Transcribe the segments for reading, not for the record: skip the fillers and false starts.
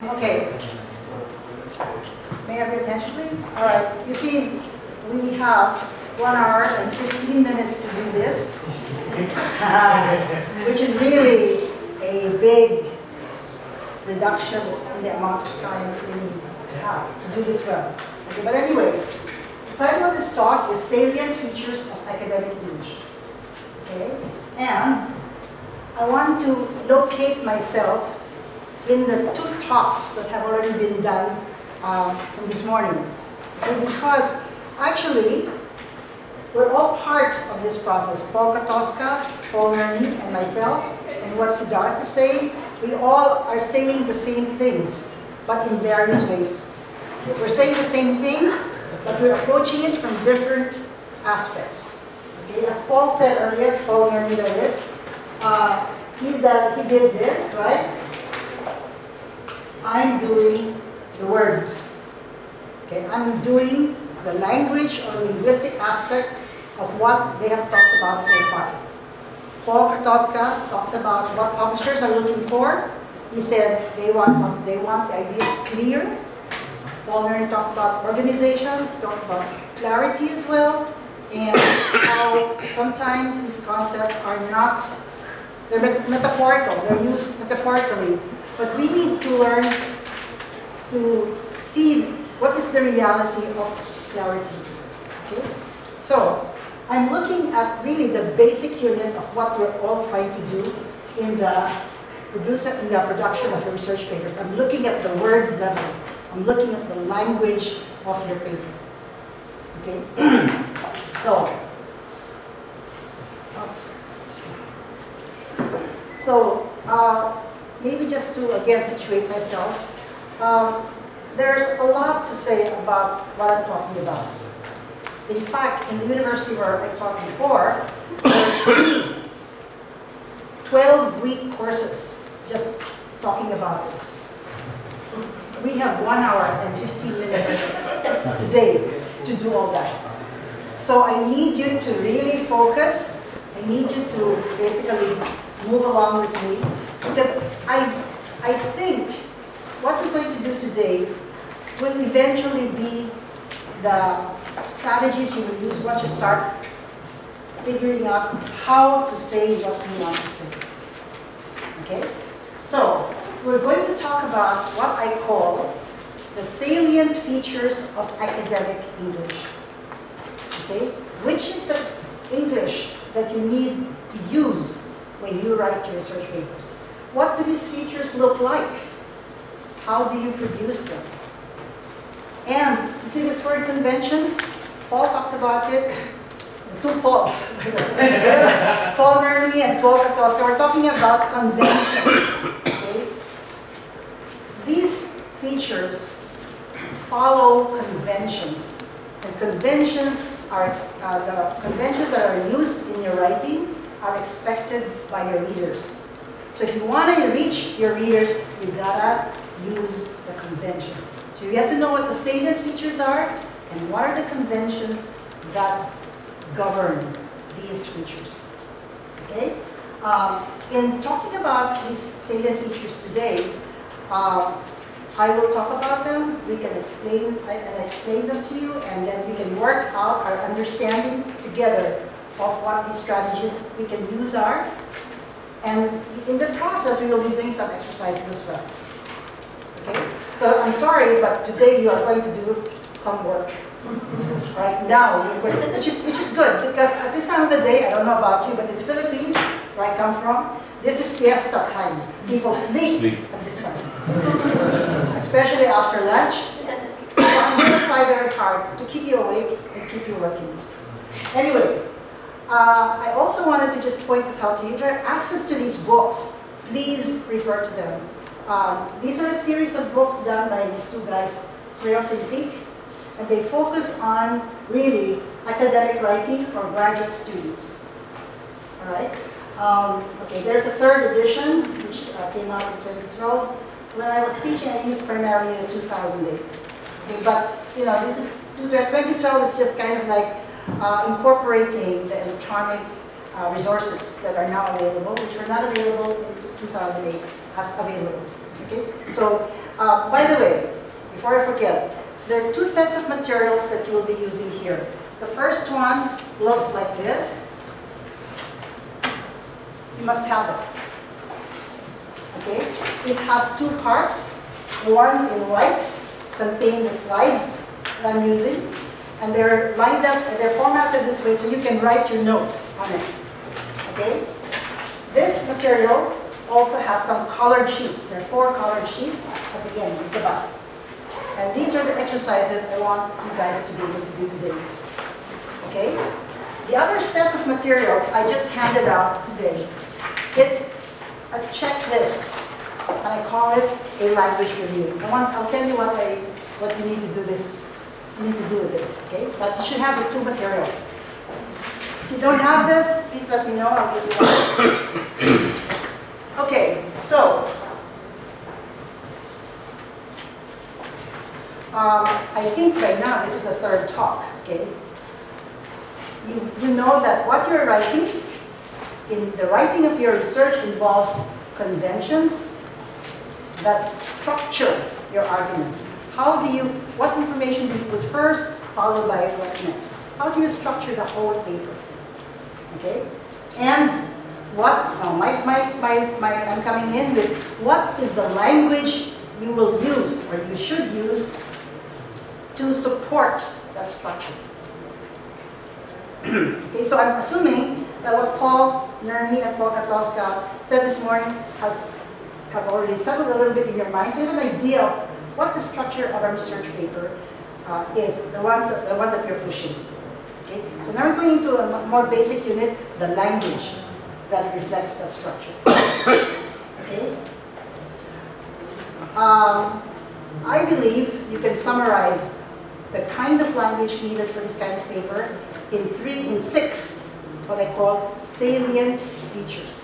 Okay. May I have your attention, please? All right. You see, we have 1 hour and 15 minutes to do this, which is really a big reduction in the amount of time we need to have to do this well. Okay, but anyway, the title of this talk is Salient Features of Academic English. Okay, and I want to locate myself in the 2 talks that have already been done from this morning. Okay, because actually, we're all part of this process. Paul Katoska, Paul Nerney, and myself, and what Siddharth is saying, we all are saying the same things, but in various ways. We're saying the same thing, but we're approaching it from different aspects. Okay, as Paul said earlier, Paul Nerney did this. He did this, right? I'm doing the words. Okay, I'm doing the language or linguistic aspect of what they have talked about so far. Paul Katoska talked about what publishers are looking for. He said they want the ideas clear. Paul Nerney talked about organization, talked about clarity as well, and how sometimes these concepts are not, they're metaphorical, they're used metaphorically. But we need to learn to see what is the reality of clarity. Okay? So, I'm looking at really the basic unit of what we're all trying to do in the production of the research papers. I'm looking at the word level. I'm looking at the language of your paper. Okay? Maybe just to again situate myself, there's a lot to say about what I'm talking about. In fact, in the university where I taught before, there's 3 12-week courses just talking about this. We have 1 hour and 15 minutes today to do all that. So I need you to really focus. I need you to basically move along with me, because I think what we're going to do today will eventually be the strategies you will use once you start figuring out how to say what you want to say. Okay? So, we're going to talk about what I call the salient features of academic English. Okay? Which is the English that you need to use when you write your research papers. What do these features look like? How do you produce them? And you see this word conventions? Paul talked about it. The 2 Pauls. Paul Nerney and Paul Katoska. We're talking about conventions. Okay? These features follow conventions. And conventions are the conventions that are used in your writing are expected by your readers. So if you want to reach your readers, you gotta use the conventions. So you have to know what the salient features are and what are the conventions that govern these features. Okay? In talking about these salient features today, I will talk about them. We can explain them to you, and then we can work out our understanding together of what these strategies we can use are. And in the process, we will be doing some exercises as well. Okay? So I'm sorry, but today you are going to do some work. Right now, which is good, because at this time of the day, I don't know about you, but in the Philippines, where I come from, this is siesta time. People sleep at this time, especially after lunch. So I'm going to try very hard to keep you awake and keep you working. Anyway, I also wanted to just point this out to you. If you have access to these books, please refer to them. These are a series of books done by these 2 guys, and they focus on really academic writing for graduate students. All right. Okay, there's a 3rd edition, which came out in 2012. When I was teaching, I used primarily the 2008. Okay, but you know, 2012 is just kind of like incorporating the electronic resources that are now available, which were not available in 2008 as available. Okay, so By the way, before I forget, there are two sets of materials that you will be using here. The first one looks like this. You must have it. Okay? It has two parts. The ones in white contain the slides that I'm using. And they're lined up, and they're formatted this way so you can write your notes on it. Okay? This material also has some colored sheets. There are 4 colored sheets at the end, at the back. And these are the exercises I want you guys to be able to do today. Okay? The other set of materials I just handed out today. It's a checklist, and I call it a language review. I'll tell you what you need to do this. You need to do with this, okay? But you should have the 2 materials. If you don't have this, please let me know. I'll give you one. Okay, so I think right now this is the 3rd talk. Okay, you know that what you're writing in the writing of your research involves conventions that structure your arguments. What information do you put first, followed by what next? How do you structure the whole paper? Okay? And I'm coming in with what is the language you will use, or you should use, to support that structure. Okay, so I'm assuming that what Paul Nerney and Paul Katoska said this morning have already settled a little bit in your mind. So you have an idea of what the structure of a research paper is, the one that we're pushing. Okay? So now we're going into a more basic unit, the language that reflects that structure. Okay? I believe you can summarize the kind of language needed for this kind of paper in 6 what I call salient features.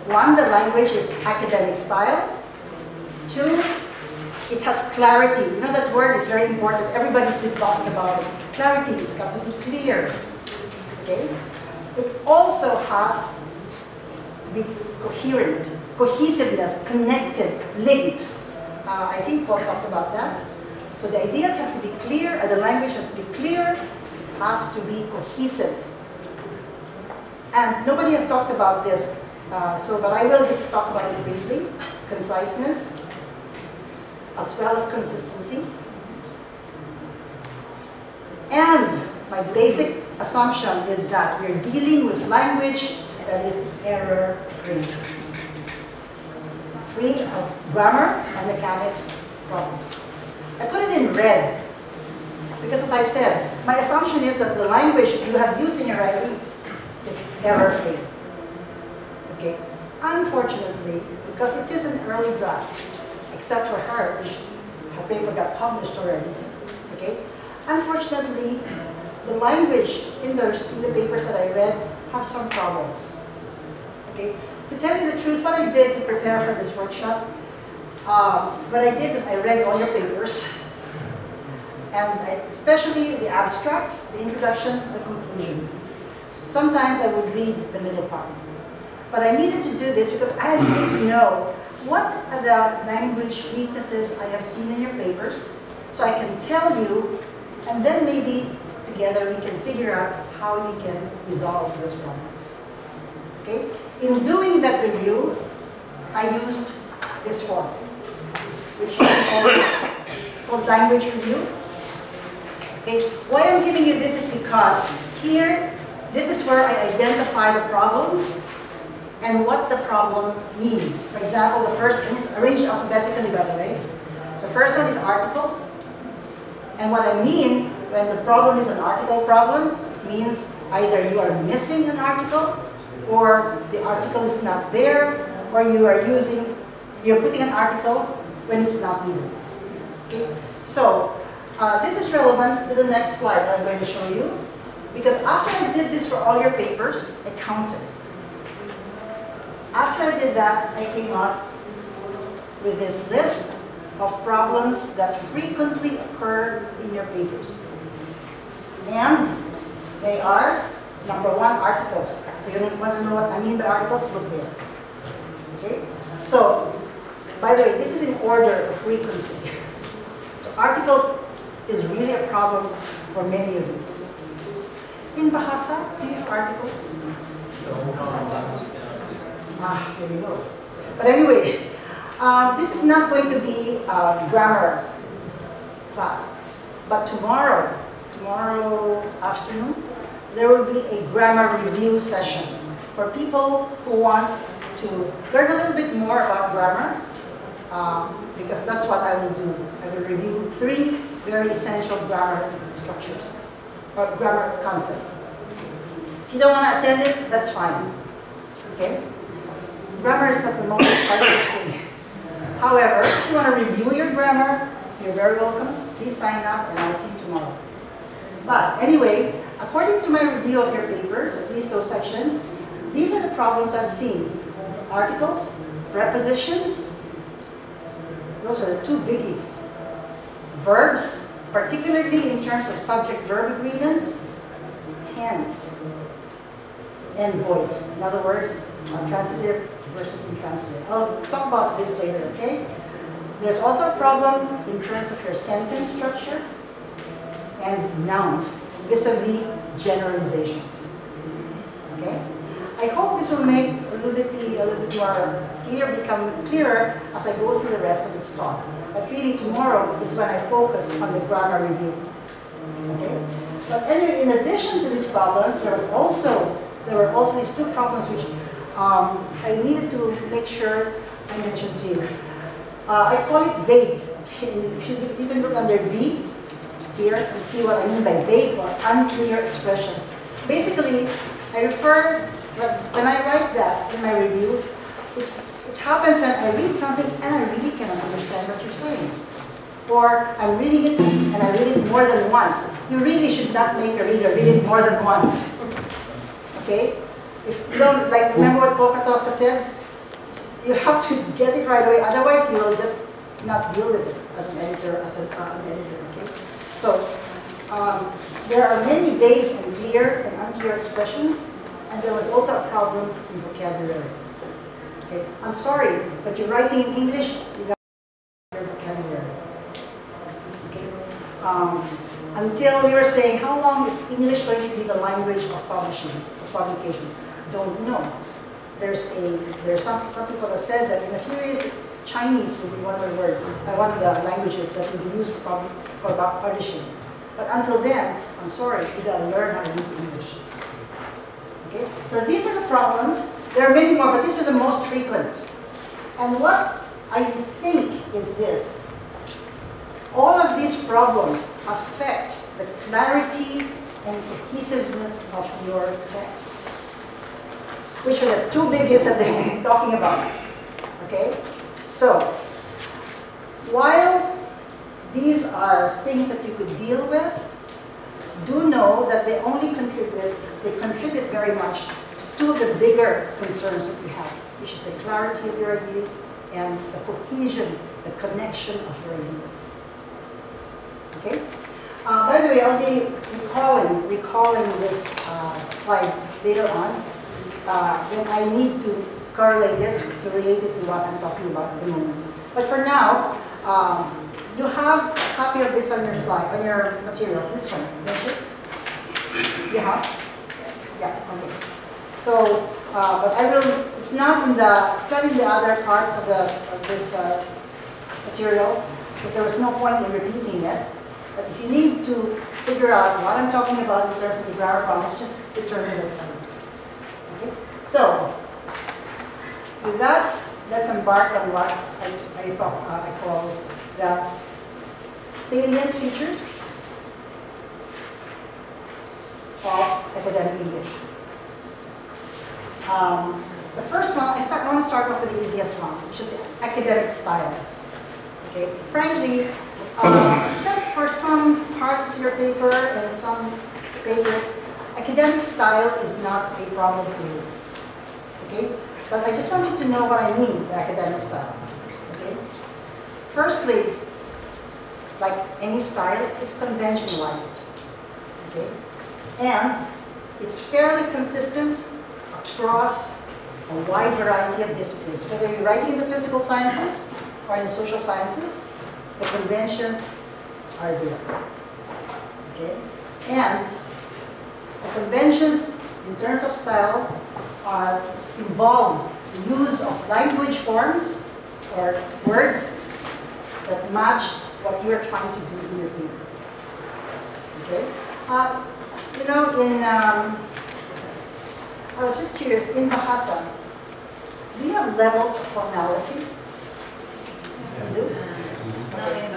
1, the language is academic style. 2, it has clarity. You know, that word is very important. Everybody's been talking about it. Clarity, it's got to be clear. Okay? It also has to be coherent, cohesiveness, connected, linked. I think Paul talked about that. So the ideas have to be clear, and the language has to be clear. It has to be cohesive. And nobody has talked about this, but I will just talk about it briefly. Conciseness, as well as consistency. And my basic assumption is that we're dealing with language that is error-free. Free of grammar and mechanics problems. I put it in red because, as I said, my assumption is that the language you have used in your writing is error-free. Okay? Unfortunately, because it is an early draft, except for her, which her paper got published already. Okay? Unfortunately, the language in the papers that I read have some problems. Okay? To tell you the truth, what I did to prepare for this workshop, what I did is I read all your papers, and especially the abstract, the introduction, the conclusion. Sometimes I would read the middle part. But I needed to do this because I needed to know what are the language weaknesses I have seen in your papers, so I can tell you, and then maybe together we can figure out how you can resolve those problems. Okay? In doing that review, I used this form, which is called language review. Okay? Why I'm giving you this is because here, this is where I identify the problems and what the problem means. For example, the first, and it's arranged alphabetically, by the way. The first one is article. And what I mean when the problem is an article problem means either you are missing an article, or the article is not there, or you're putting an article when it's not needed. Okay? So this is relevant to the next slide I'm going to show you, because after I did this for all your papers, I counted. After I did that, I came up with this list of problems that frequently occur in your papers. And they are, number 1, articles. So you want to know what I mean by articles? Look there. Okay? So, By the way, this is in order of frequency. So articles is really a problem for many of you. In Bahasa, do you have articles? Ah, here we go. But anyway, this is not going to be a grammar class. But tomorrow afternoon, there will be a grammar review session for people who want to learn a little bit more about grammar, because that's what I will do. I will review 3 very essential grammar structures, or grammar concepts. If you don't want to attend it, that's fine. Okay? Grammar is not the most exciting thing. However, if you want to review your grammar, you're very welcome. Please sign up and I'll see you tomorrow. But anyway, according to my review of your papers, at least those sections, these are the problems I've seen. Articles, prepositions, those are the 2 biggies. Verbs, particularly in terms of subject-verb agreement, tense, and voice. In other words, transitive versus intransitive. I'll talk about this later, okay? There's also a problem in terms of your sentence structure and nouns vis-a-vis generalizations. Okay? I hope this will make a little bit more clear, become clearer as I go through the rest of this talk. But really tomorrow is when I focus on the grammar review. Okay? But anyway, in addition to these problems, there were also these 2 problems which I needed to make sure I mentioned to you. I call it vague. You can look under V here and see what I mean by vague or unclear expression. Basically, I refer, when I write that in my review, it happens when I read something and I really cannot understand what you're saying. Or I'm reading it and I read it more than once. You really should not make a reader read it more than once. Okay? If you don't, like, remember what Paul Katoska said? You have to get it right away, otherwise you will just not deal with it as an editor, okay? So, there are many vague and clear and unclear expressions, and there was also a problem in vocabulary. Okay, I'm sorry, but you're writing in English, you got your vocabulary. Okay, until we were saying, how long is English going to be the language of publication? Don't know. There's some people have said that in a few years, Chinese will be one of the languages that will be used for publishing. But until then, I'm sorry, you gotta learn how to use English. Okay? So these are the problems. There are many more, but these are the most frequent. And what I think is this. All of these problems affect the clarity and cohesiveness of your texts, which are the 2 biggest that they've been talking about. Okay? So, while these are things that you could deal with, do know that they contribute very much to 2 of the bigger concerns that you have, which is the clarity of your ideas and the cohesion, the connection of your ideas. Okay? By the way, I'll be recalling this slide later on. When I need to correlate it, to relate it to what I'm talking about at the moment. But for now, you have a copy of this on your slide, on your materials, this one, don't you? You have? Yeah, okay. So, but it's not in the other parts of this material, because there was no point in repeating it. But if you need to figure out what I'm talking about in terms of the grammar problems, just return to this one. So, with that, let's embark on what I call the salient features of academic English. The first one, I want to start off with the easiest one, which is the academic style. Okay, frankly, except for some parts of your paper and some papers, academic style is not a problem for you. Okay? But I just want you to know what I mean by academic style. Okay? Firstly, like any style, it's conventionalized. Okay? And it's fairly consistent across a wide variety of disciplines. Whether you're writing in the physical sciences, or in social sciences, the conventions are there. Okay? And the conventions in terms of style involve the use of language forms or words that match what you are trying to do in your paper. Okay? You know, I was just curious, in Bahasa, do you have levels of formality? You do? Okay.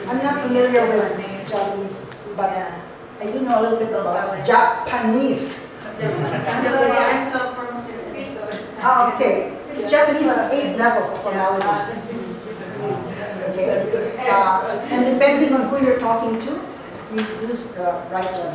I'm not familiar with Japanese, but I do know a little bit about Japanese. I'm so from Sydney, so. Ah, okay. Because Japanese has 8 levels of formality. Okay. And depending on who you're talking to, you use the right term.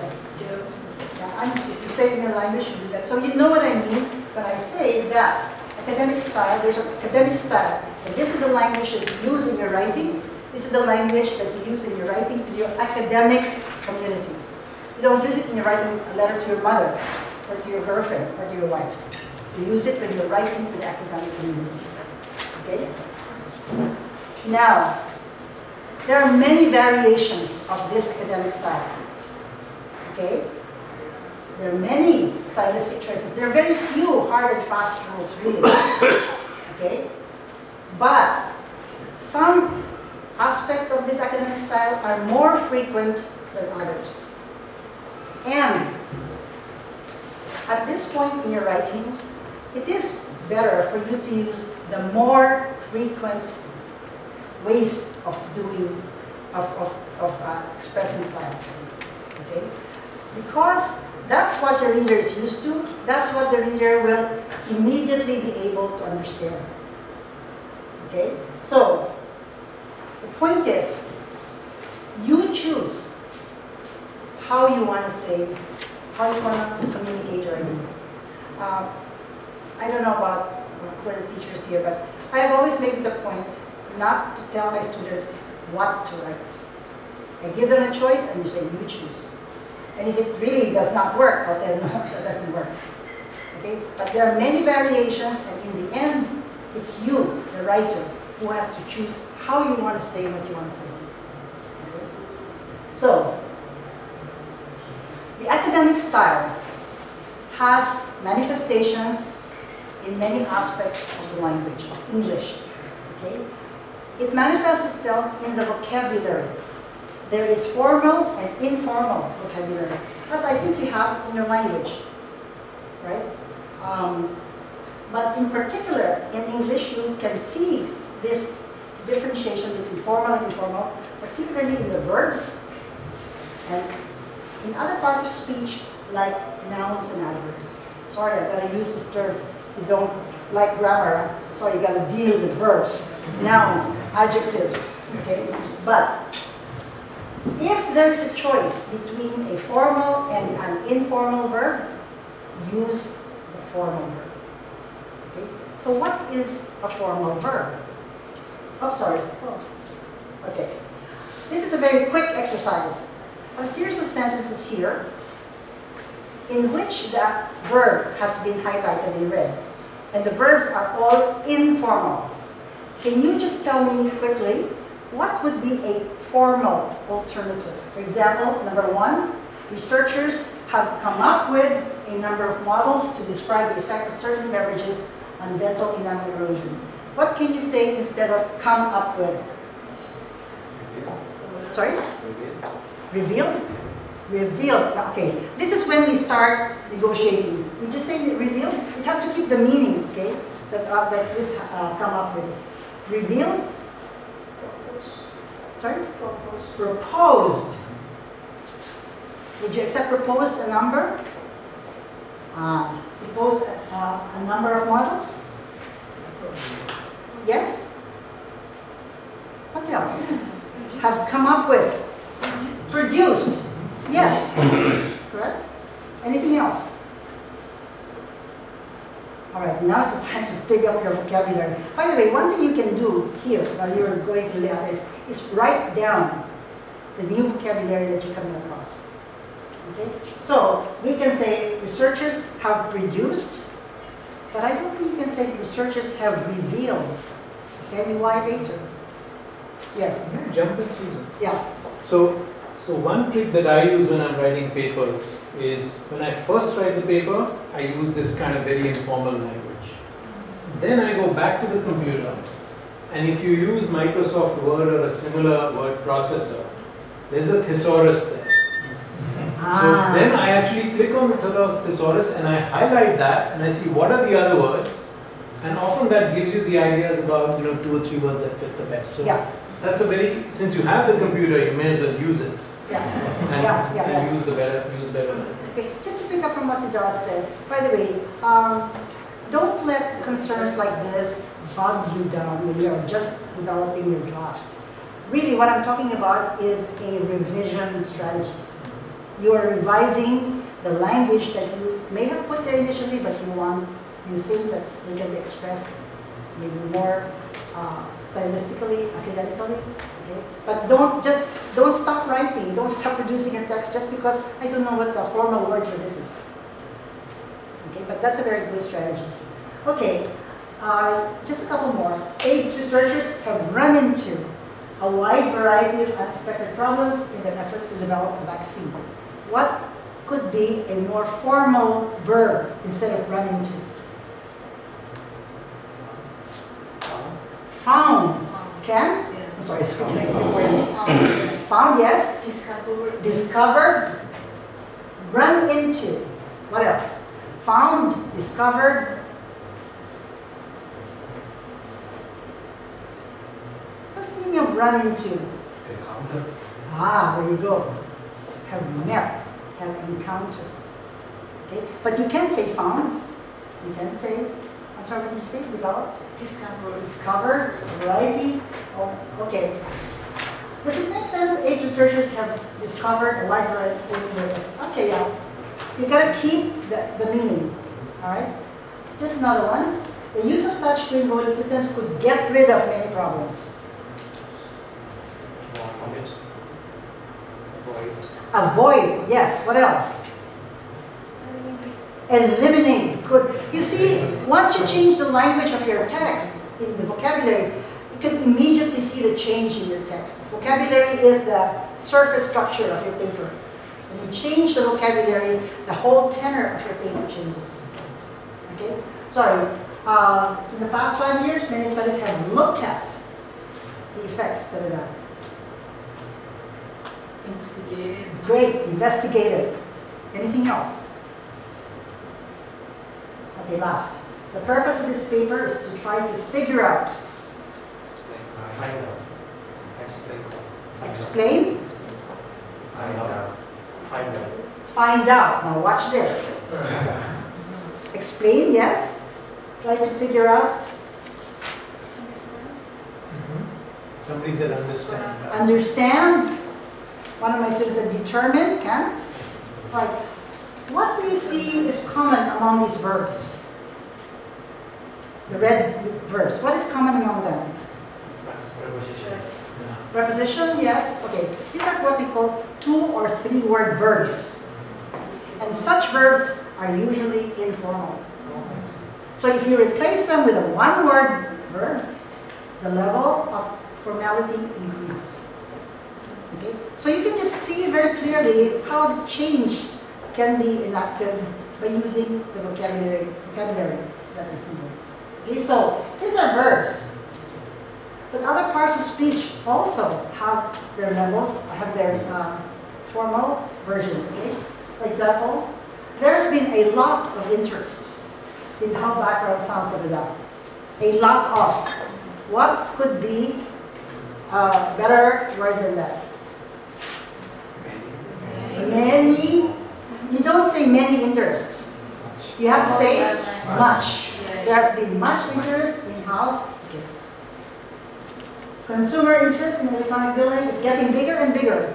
If you say in your language, you do that. So you know what I mean when I say that academic style, there's an academic style. And this is the language that you use in your writing. This is the language that you use in your writing to your academic community. You don't use it when you're writing a letter to your mother, or to your girlfriend, or to your wife. You use it when you're writing to the academic community. Okay? Now, there are many variations of this academic style. Okay? There are many stylistic choices. There are very few hard and fast rules, really. Okay? But some aspects of this academic style are more frequent than others. And at this point in your writing, it is better for you to use the more frequent ways of doing, expressing style. Okay? Because that's what the reader is used to. That's what the reader will immediately be able to understand. Okay? So, the point is, you choose how you want to say, how you want to communicate your idea. I don't know about who are the teachers here, but I have always made the point not to tell my students what to write. I give them a choice and you say, you choose. And if it really does not work, I'll tell them, no, that doesn't work. Okay? But there are many variations, and in the end, it's you, the writer, who has to choose how you want to say what you want to say. Okay? So, the academic style has manifestations in many aspects of the language, of English. Okay? It manifests itself in the vocabulary. There is formal and informal vocabulary, as I think you have in your language, right? But in particular, in English, you can see this differentiation between formal and informal, particularly in the verbs, and in other parts of speech, like nouns and adverbs. Sorry, I've got to use this term. You don't like grammar, so you got to deal with verbs, nouns, adjectives, okay? But if there is a choice between a formal and an informal verb, use the formal verb. Okay? So what is a formal verb? Oh, sorry. Oh. Okay. This is a very quick exercise. A series of sentences here in which that verb has been highlighted in red. And the verbs are all informal. Can you just tell me quickly, what would be a formal alternative? For example, number 1, researchers have come up with a number of models to describe the effect of certain beverages on dental enamel erosion. What can you say instead of come up with? Sorry? Reveal? Reveal. Okay. This is when we start negotiating. We just say reveal. It has to keep the meaning, okay, that this come up with. Reveal? Sorry? Proposed. Proposed. Would you accept proposed a number? Propose a number of models? Yes? What else? Have come up with? Produced. Yes. Correct? Anything else? All right, now's the time to dig up your vocabulary. By the way, one thing you can do here while you're going through the others is write down the new vocabulary that you're coming across. Okay? So we can say researchers have produced, but I don't think you can say researchers have revealed. Can you why later? Yes. Can I jump in, Suzan? Yeah. So one trick that I use when I'm writing papers is when I first write the paper, I use this kind of very informal language. Then I go back to the computer, and if you use Microsoft Word or a similar word processor, there's a thesaurus there. So then I actually click on the thesaurus and I highlight that and I see what are the other words, and often that gives you the ideas about 2 or 3 words that fit the best. So Yeah. that's a very, since you have the computer, you may as well use it. Yeah. And use better. Okay. Just to pick up from what Suzan said, by the way, don't let concerns like this bog you down when you're just developing your draft. Really, what I'm talking about is a revision strategy. You are revising the language that you may have put there initially, but you think that you can express maybe more stylistically, academically. Okay? But don't stop writing. Don't stop producing your text just because I don't know what the formal word for this is. Okay, but that's a very good strategy. Okay, just a couple more. AIDS researchers have run into a wide variety of unexpected problems in their efforts to develop a vaccine. What could be a more formal verb instead of run into? Found. Can? Yeah. I'm sorry, it's nice to word. Found, yes. Discovered. Discovered. Run into. What else? Found, discovered. What's the meaning of run into? Encounter. Ah, there you go. Have met, have encountered. Okay, but you can say found. You can say, I'm sorry, what did you say? Developed? Discovered. Discovered, variety. Oh, okay. Does it make sense? 8 researchers have discovered a wide variety of. Okay, yeah. You gotta keep the meaning. Alright? Just another one. The use of touchscreen voting systems could get rid of many problems. Avoid, yes. What else? Eliminate. Good. You see, once you change the language of your text in the vocabulary, you can immediately see the change in your text. Vocabulary is the surface structure of your paper. When you change the vocabulary, the whole tenor of your paper changes. Okay? Sorry. In the past 5 years, many studies have looked at the effects. Investigated. Great. Investigated. Anything else? Okay, last. The purpose of this paper is to try to figure out. Find out. Explain. Explain. Find out. Find out. Find out. Now watch this. Explain, yes. Try to figure out. Somebody said understand. Understand. One of my students said determine. Can? Right. What do you see is common among these verbs? The red verbs. What is common among them? Preposition. Preposition, yes. Okay. These are what we call 2 or 3 word verbs. And such verbs are usually informal. So if you replace them with a 1 word verb, the level of formality increases. Okay? So you can just see very clearly how the change can be enacted by using the vocabulary that is needed. Okay, so these are verbs. But other parts of speech also have their levels, have their formal versions. Okay? For example, there's been a lot of interest in how background sounds. A lot of. What could be a better word than that? Many. You don't say many interest. You have to say much. There's been much interest in how. Okay. Consumer interest in electronic billing is getting bigger and bigger.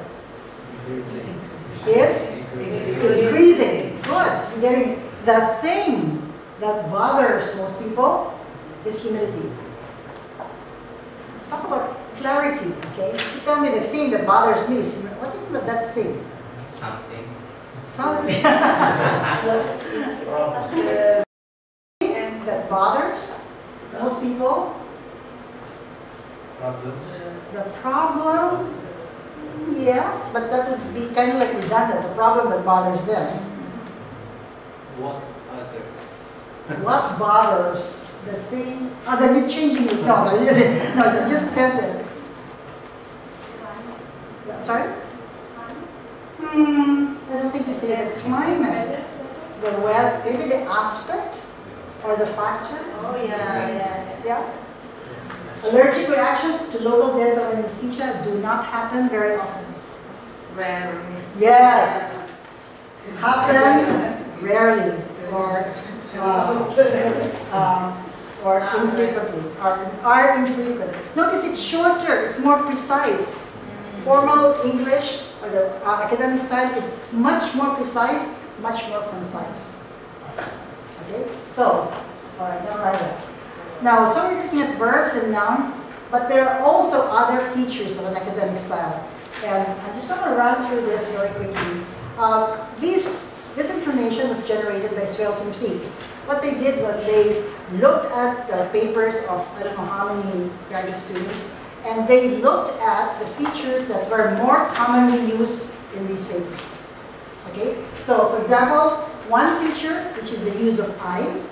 Is increasing. Good. Getting the thing that bothers most people is humidity. Talk about clarity. Okay. You tell me the thing that bothers me. What do you mean by that thing? Something. Something that bothers most people. Problems. The problem, yes, but that would be kind of like redundant. The problem that bothers them. What others? What bothers the thing? Oh, then you're changing it. No, no, it's just a sentence. Sorry? I don't think you say the climate, the weather, maybe the aspect or the factor. Oh yeah. Yeah. Allergic reactions to local dental anesthesia do not happen very often. Rarely. Yes. Happen rarely or infrequently, are infrequent. Notice it's shorter, it's more precise. Formal English or the academic style is much more precise, much more concise. Okay, so, all right, don't write that. Now, so we're looking at verbs and nouns, but there are also other features of an academic style. And I'm just going to run through this very quickly. This information was generated by Swales and Feek. What they did was they looked at the papers of I don't know how many graduate students, and they looked at the features that were more commonly used in these papers. Okay? So, for example, one feature, which is the use of I.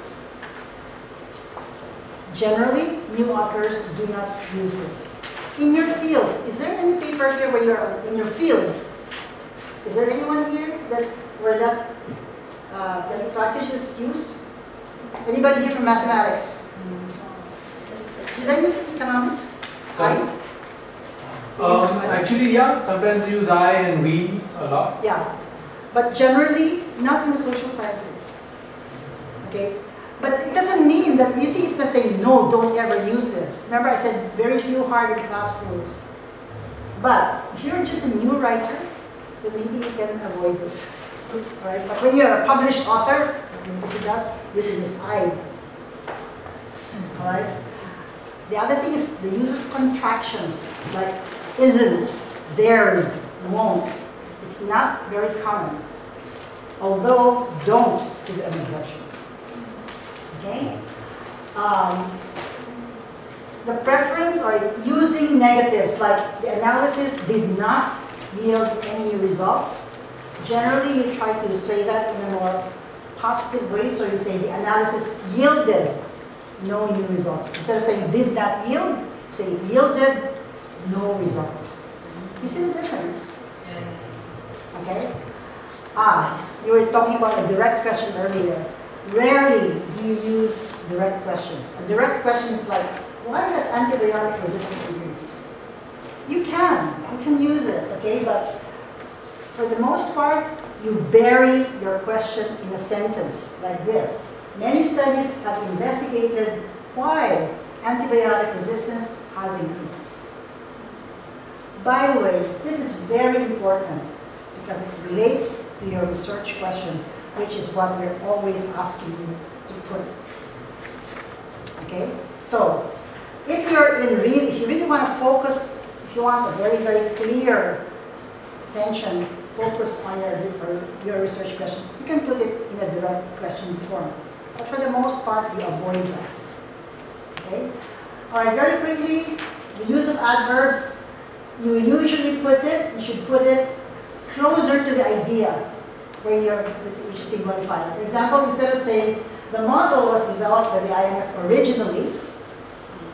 Generally, new authors do not use this. In your fields, is there any paper here where you're in your field? Is there anyone here that's where that practice is used? Anybody here from mathematics? Did I use economics? Sorry? Actually, yeah. Sometimes we use I and we a lot. Yeah, but generally not in the social sciences. Okay. But it doesn't mean that, you see, it's not saying, no, don't ever use this. Remember I said very few hard and fast rules. But if you're just a new writer, then maybe you can avoid this. All right? But when you're a published author, you can use I. All right? The other thing is the use of contractions, like isn't, theirs, won't. It's not very common. Although don't is an exception. Okay? The preference or using negatives, like the analysis did not yield any new results. Generally, you try to say that in a more positive way, so you say the analysis yielded no new results. Instead of saying did that yield, say yielded no results. You see the difference? Okay? You were talking about a direct question earlier. Rarely do you use direct questions. A direct question is like, why has antibiotic resistance increased? You can use it, okay? But for the most part, you bury your question in a sentence like this. Many studies have investigated why antibiotic resistance has increased. By the way, this is very important because it relates to your research question, which is what we're always asking you to put. Okay? So, if you really want to focus, if you want a very, very clear attention, focus on your research question, you can put it in a direct question form. But for the most part, you avoid that. Okay? All right, very quickly, the use of adverbs, you usually you should put it closer to the idea which is being modified. For example, instead of saying the model was developed by the IMF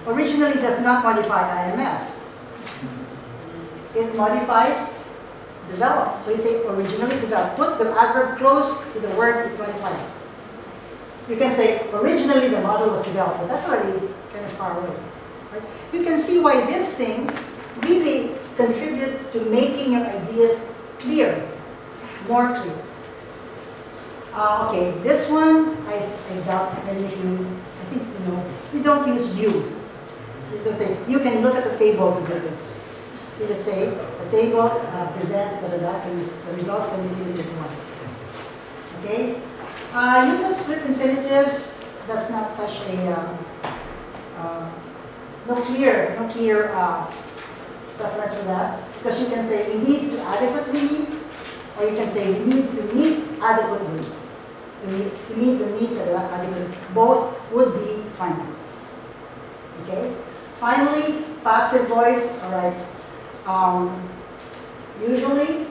originally does not modify IMF. It modifies developed. So you say originally developed. Put the adverb close to the word it modifies. You can say originally the model was developed, but that's already kind of far away. Right? You can see why these things really contribute to making your ideas clear, more clear. Okay, this one, I doubt many of you, I think you know, you don't use you. You just say, you can look at the table to do this. You just say, the table presents and the results can be seen in one. Okay? Use of split infinitives, that's not such a, no clear preference for that. Because you can say, we need to adequately meet Or you can say we need to meet adequately. To meet the needs adequately. Both would be fine. Okay? Finally, passive voice. All right. Usually,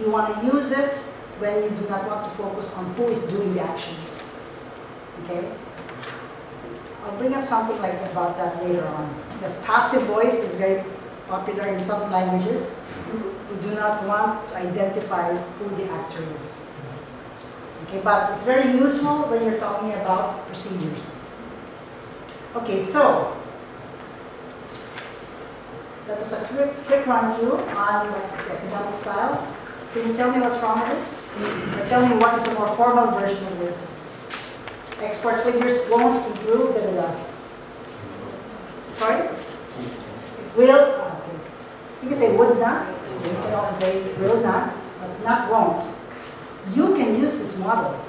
you want to use it when you do not want to focus on who is doing the action. Okay? I'll bring up something like about that later on. Because passive voice is very popular in some languages who do not want to identify who the actor is. Okay, but it's very useful when you're talking about procedures. Okay, so that was a quick run through on the academic style. Can you tell me what's wrong with this? Or tell me what is the more formal version of this? Export figures won't improve the Sorry? Will? Okay. You can say would not. You can also say will not, but not won't. You can use this model.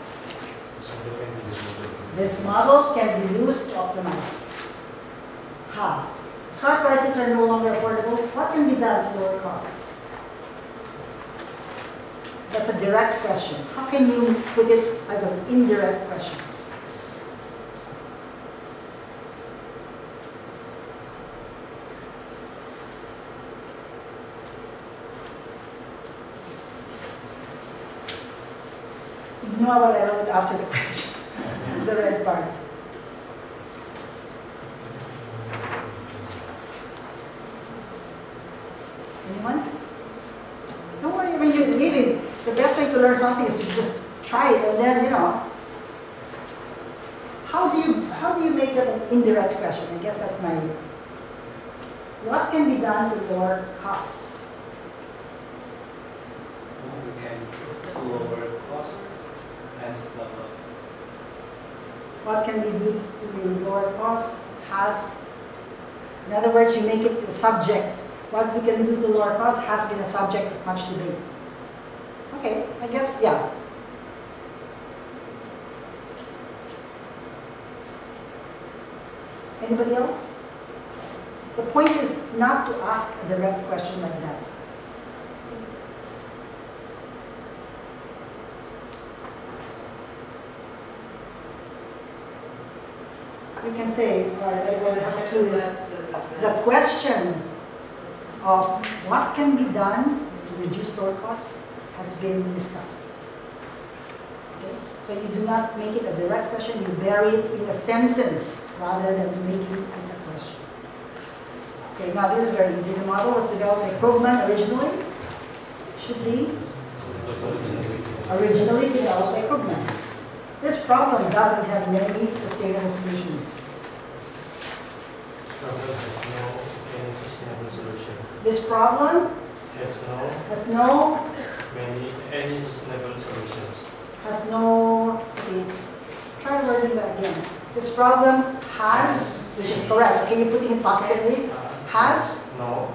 This model can be used to optimize. How? Car prices are no longer affordable. What can be done to lower costs? That's a direct question. How can you put it as an indirect question? Ignore what I wrote after the question, the red part. Anyone? Don't worry, I mean, you really, the best way to learn something is to just try it and then, you know. How do you make that an indirect question? I guess that's my, what can be done to lower costs? We can lower cost as the What can be done to lower cost has, in other words, you make it a subject. What we can do to lower cost has been a subject of much debate. Okay, I guess, yeah. Anybody else? The point is not to ask a direct question like that. You can say, sorry, I will have to, the question of what can be done to reduce lower costs has been discussed. Okay? So you do not make it a direct question, you bury it in a sentence rather than making it a question. Okay, now this is very easy. The model was developed by Krugman originally. Should be originally developed by Krugman. This problem doesn't have many sustainable solutions. This problem has no any sustainable solutions. Has no, okay, try wording that again. This problem has, which is correct. Okay, you're putting it positively. Has? No.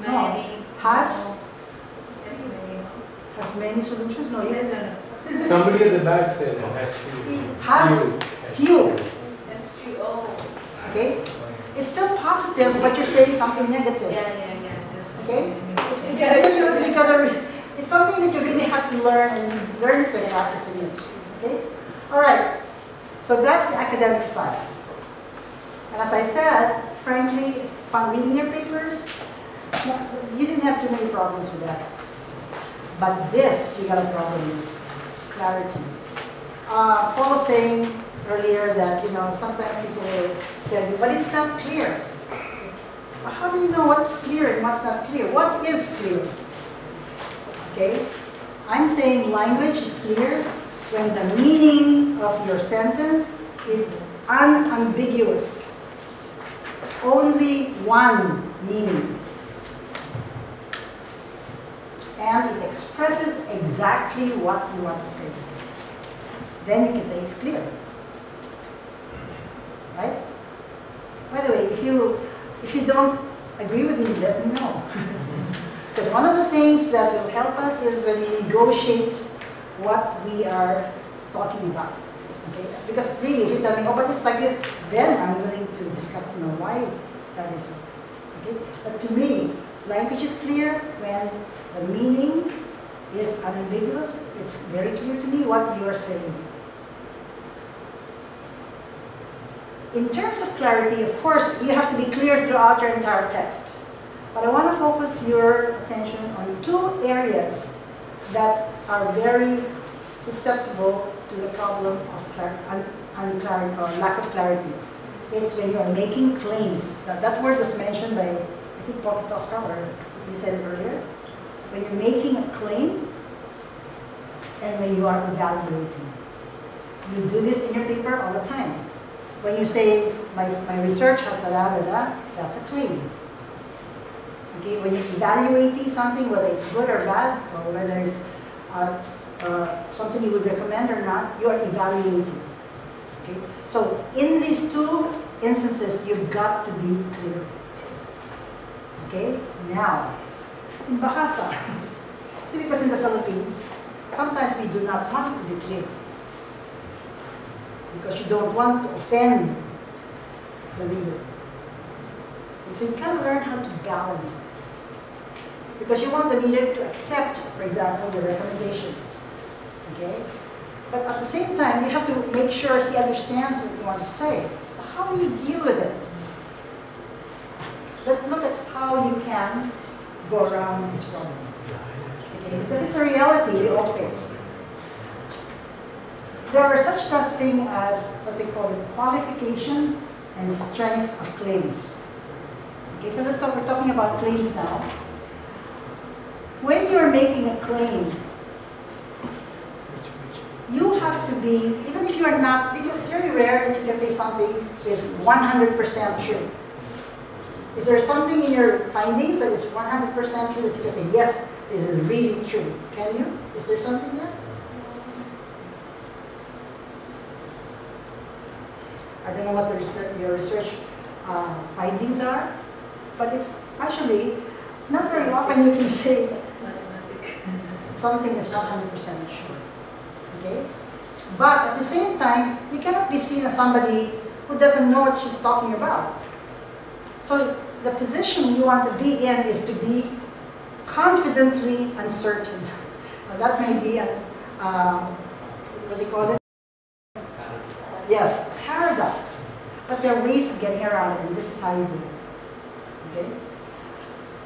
Many. Has? Yes, many. Has many solutions? No, you Somebody at the back said it has few. has few. SPO. Okay? It's still positive, but you're saying something negative. Yeah. That's Okay? It's something that you really have to learn, and learn is very hard to submit. Okay? Alright. So that's the academic style. And as I said, frankly, upon reading your papers, you didn't have too many problems with that. But this, you got a problem with. Clarity. Paul was saying earlier that, sometimes people will tell you, but it's not clear. How do you know what's clear and what's not clear? What is clear? Okay? I'm saying language is clear when the meaning of your sentence is unambiguous. Only one meaning. And it expresses exactly what you want to say. Then you can say it's clear. Right? By the way, if you don't agree with me, let me know. Because one of the things that will help us is when we negotiate what we are talking about. Okay? Because really, if you tell me, oh, but it's like this, then I'm willing to discuss, why that is so. Okay? But to me, Language is clear when the meaning is unambiguous. It's very clear to me what you are saying. In terms of clarity, of course, you have to be clear throughout your entire text. But I want to focus your attention on two areas that are very susceptible to the problem of lack of clarity. It's when you are making claims. That word was mentioned by, I think, Dr. Tosca, or you said it earlier. When you're making a claim and when you are evaluating. You do this in your paper all the time. When you say, my research has da-da-da-da, that's a claim. Okay, when you're evaluating something, whether it's good or bad, or whether it's something you would recommend or not, you are evaluating. Okay? So in these two instances, you've got to be clear. Okay? Now, in Bahasa, see, because in the Philippines, sometimes we do not want it to be clear. Because you don't want to offend the reader. And so you kind of learn how to balance it. Because you want the reader to accept, for example, the recommendation. Okay? But at the same time, you have to make sure he understands what you want to say. So how do you deal with it? Let's look at how you can go around this problem. Okay? Because it's a reality we all face. There are such a thing as what they call qualification and strength of claims. Okay, so let's talk, we're talking about claims now. When you're making a claim, you have to be, even if you're not, because it's very rare that you can say something is 100% true. Is there something in your findings that is 100% true that you can say, yes, this is really true? Can you? Is there something there? I don't know what your research findings are, but it's actually not very often you can say something is 100% sure. Okay? But at the same time, you cannot be seen as somebody who doesn't know what she's talking about. So the position you want to be in is to be confidently uncertain. Now that may be a, what do you call it? Yes, paradox. But there are ways of getting around it, and this is how you do it. Okay?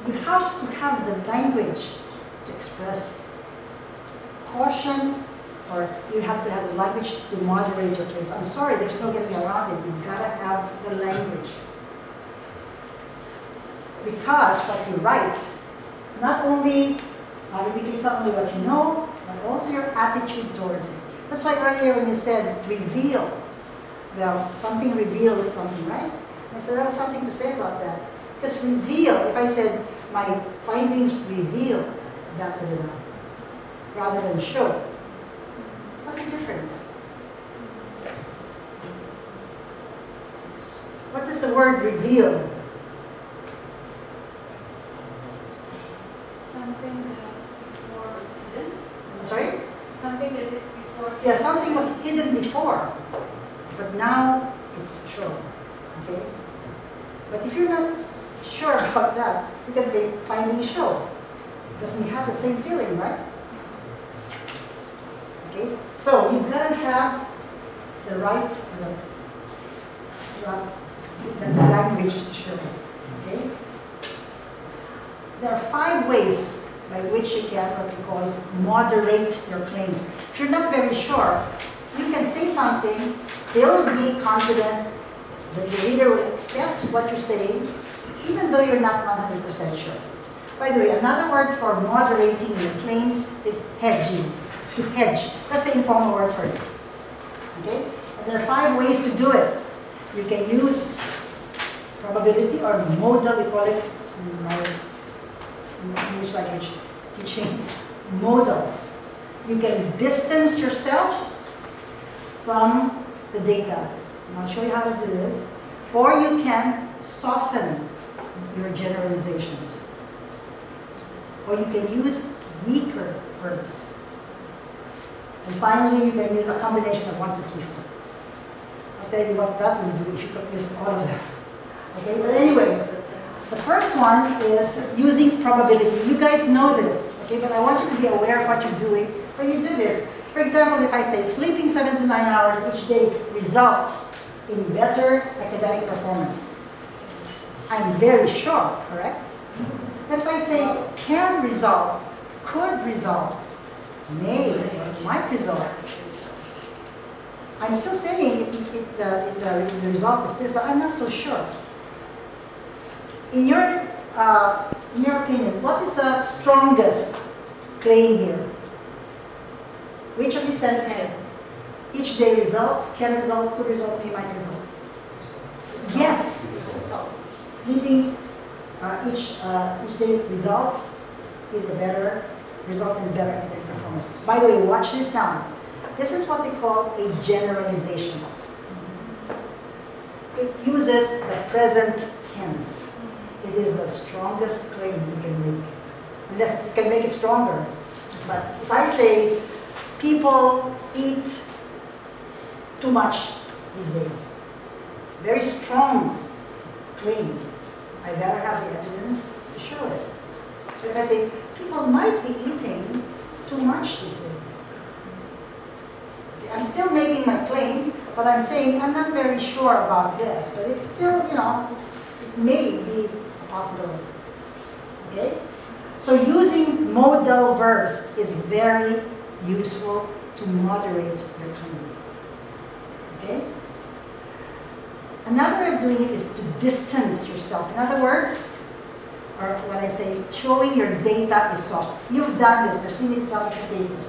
You have to have the language to express caution, or you have to have the language to moderate your claims. I'm sorry, there's no getting around it. You've got to have the language. Because what you write not only indicates not only what you know, but also your attitude towards it. That's why earlier when you said reveal, well, something reveals something, right? I said, I have something to say about that. Because reveal, if I said, my findings reveal that, rather than show, what's the difference? What does the word reveal? Something that before was hidden. Sorry? Something that is before. Yeah, something was hidden before, but now it's shown. Okay? But if you're not sure about that, you can say findings show. Doesn't have the same feeling, right? Okay? So you've got to have the right the language to show. Okay? There are 5 ways by which you can, what we call, moderate your claims. If you're not very sure, you can say something, still be confident that the reader will accept what you're saying, even though you're not 100% sure. By the way, another word for moderating your claims is hedging. To hedge. That's the informal word for it. Okay? And there are 5 ways to do it. You can use probability or modal, we call it in my English language teaching, modals. You can distance yourself from the data. And I'll show you how to do this. Or you can soften your generalization. Or you can use weaker verbs. And finally, you can use a combination of 1, 2, 3, 4. I'll tell you what that will do if you could use all of them. Okay, but anyways, The first one is using probability. You guys know this, okay? But I want you to be aware of what you're doing when you do this. For example, if I say sleeping 7 to 9 hours each day results in better academic performance, I'm very sure, correct? But if I say can result, could result, may, might result, I'm still saying the result is this, but I'm not so sure. In your opinion, what is the strongest claim here? Which of these sentences? Each day results, can result, could result, may, might result. Yes. Sleeping each day results results in better academic performance. By the way, watch this now. This is what they call a generalization. It uses the present tense. It is the strongest claim you can make. Unless you can make it stronger. But if I say people eat too much these days, very strong claim. I better have the evidence to show it. So if I say people might be eating too much these days, okay, I'm still making my claim, but I'm saying I'm not very sure about this, but it's still, it may be a possibility. Okay? So using modal verbs is very useful to moderate your claim. Okay? Another way of doing it is to distance yourself. In other words, or when I say showing your data is soft. You've done this, I've seen it in some of your papers.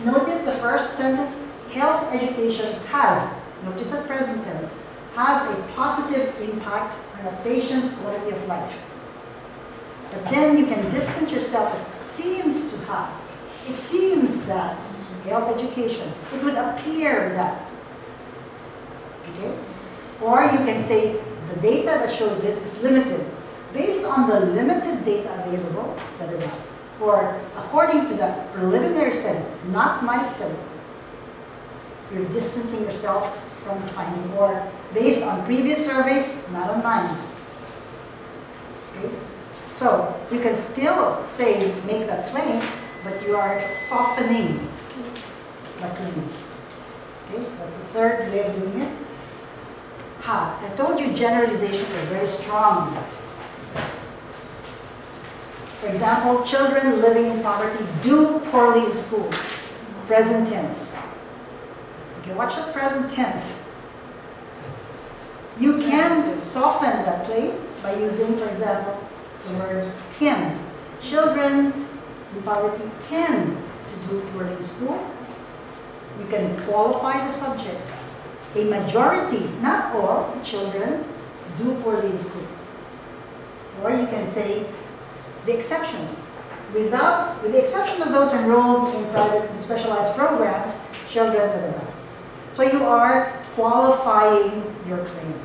Notice the first sentence, health education has, notice the present tense, has a positive impact on a patient's quality of life. But then you can distance yourself, it seems to have. It seems that health education, it would appear that. Okay? Or you can say the data that shows this is limited. Based on the limited data available, or according to the preliminary study, not my study, you're distancing yourself from the finding. Or based on previous surveys, not on mine. Okay? So you can still say, make that claim, but you are softening the claim. Okay? That's the third way of doing it. I told you generalizations are very strong. For example, children living in poverty do poorly in school. Present tense. Okay, watch the present tense. You can soften that claim by using, for example, the word tend. Children in poverty tend to do poorly in school. You can qualify the subject. A majority, not all, the children do poorly in school. Or you can say the exceptions. With the exception of those enrolled in private and specialized programs, children, So you are qualifying your claim.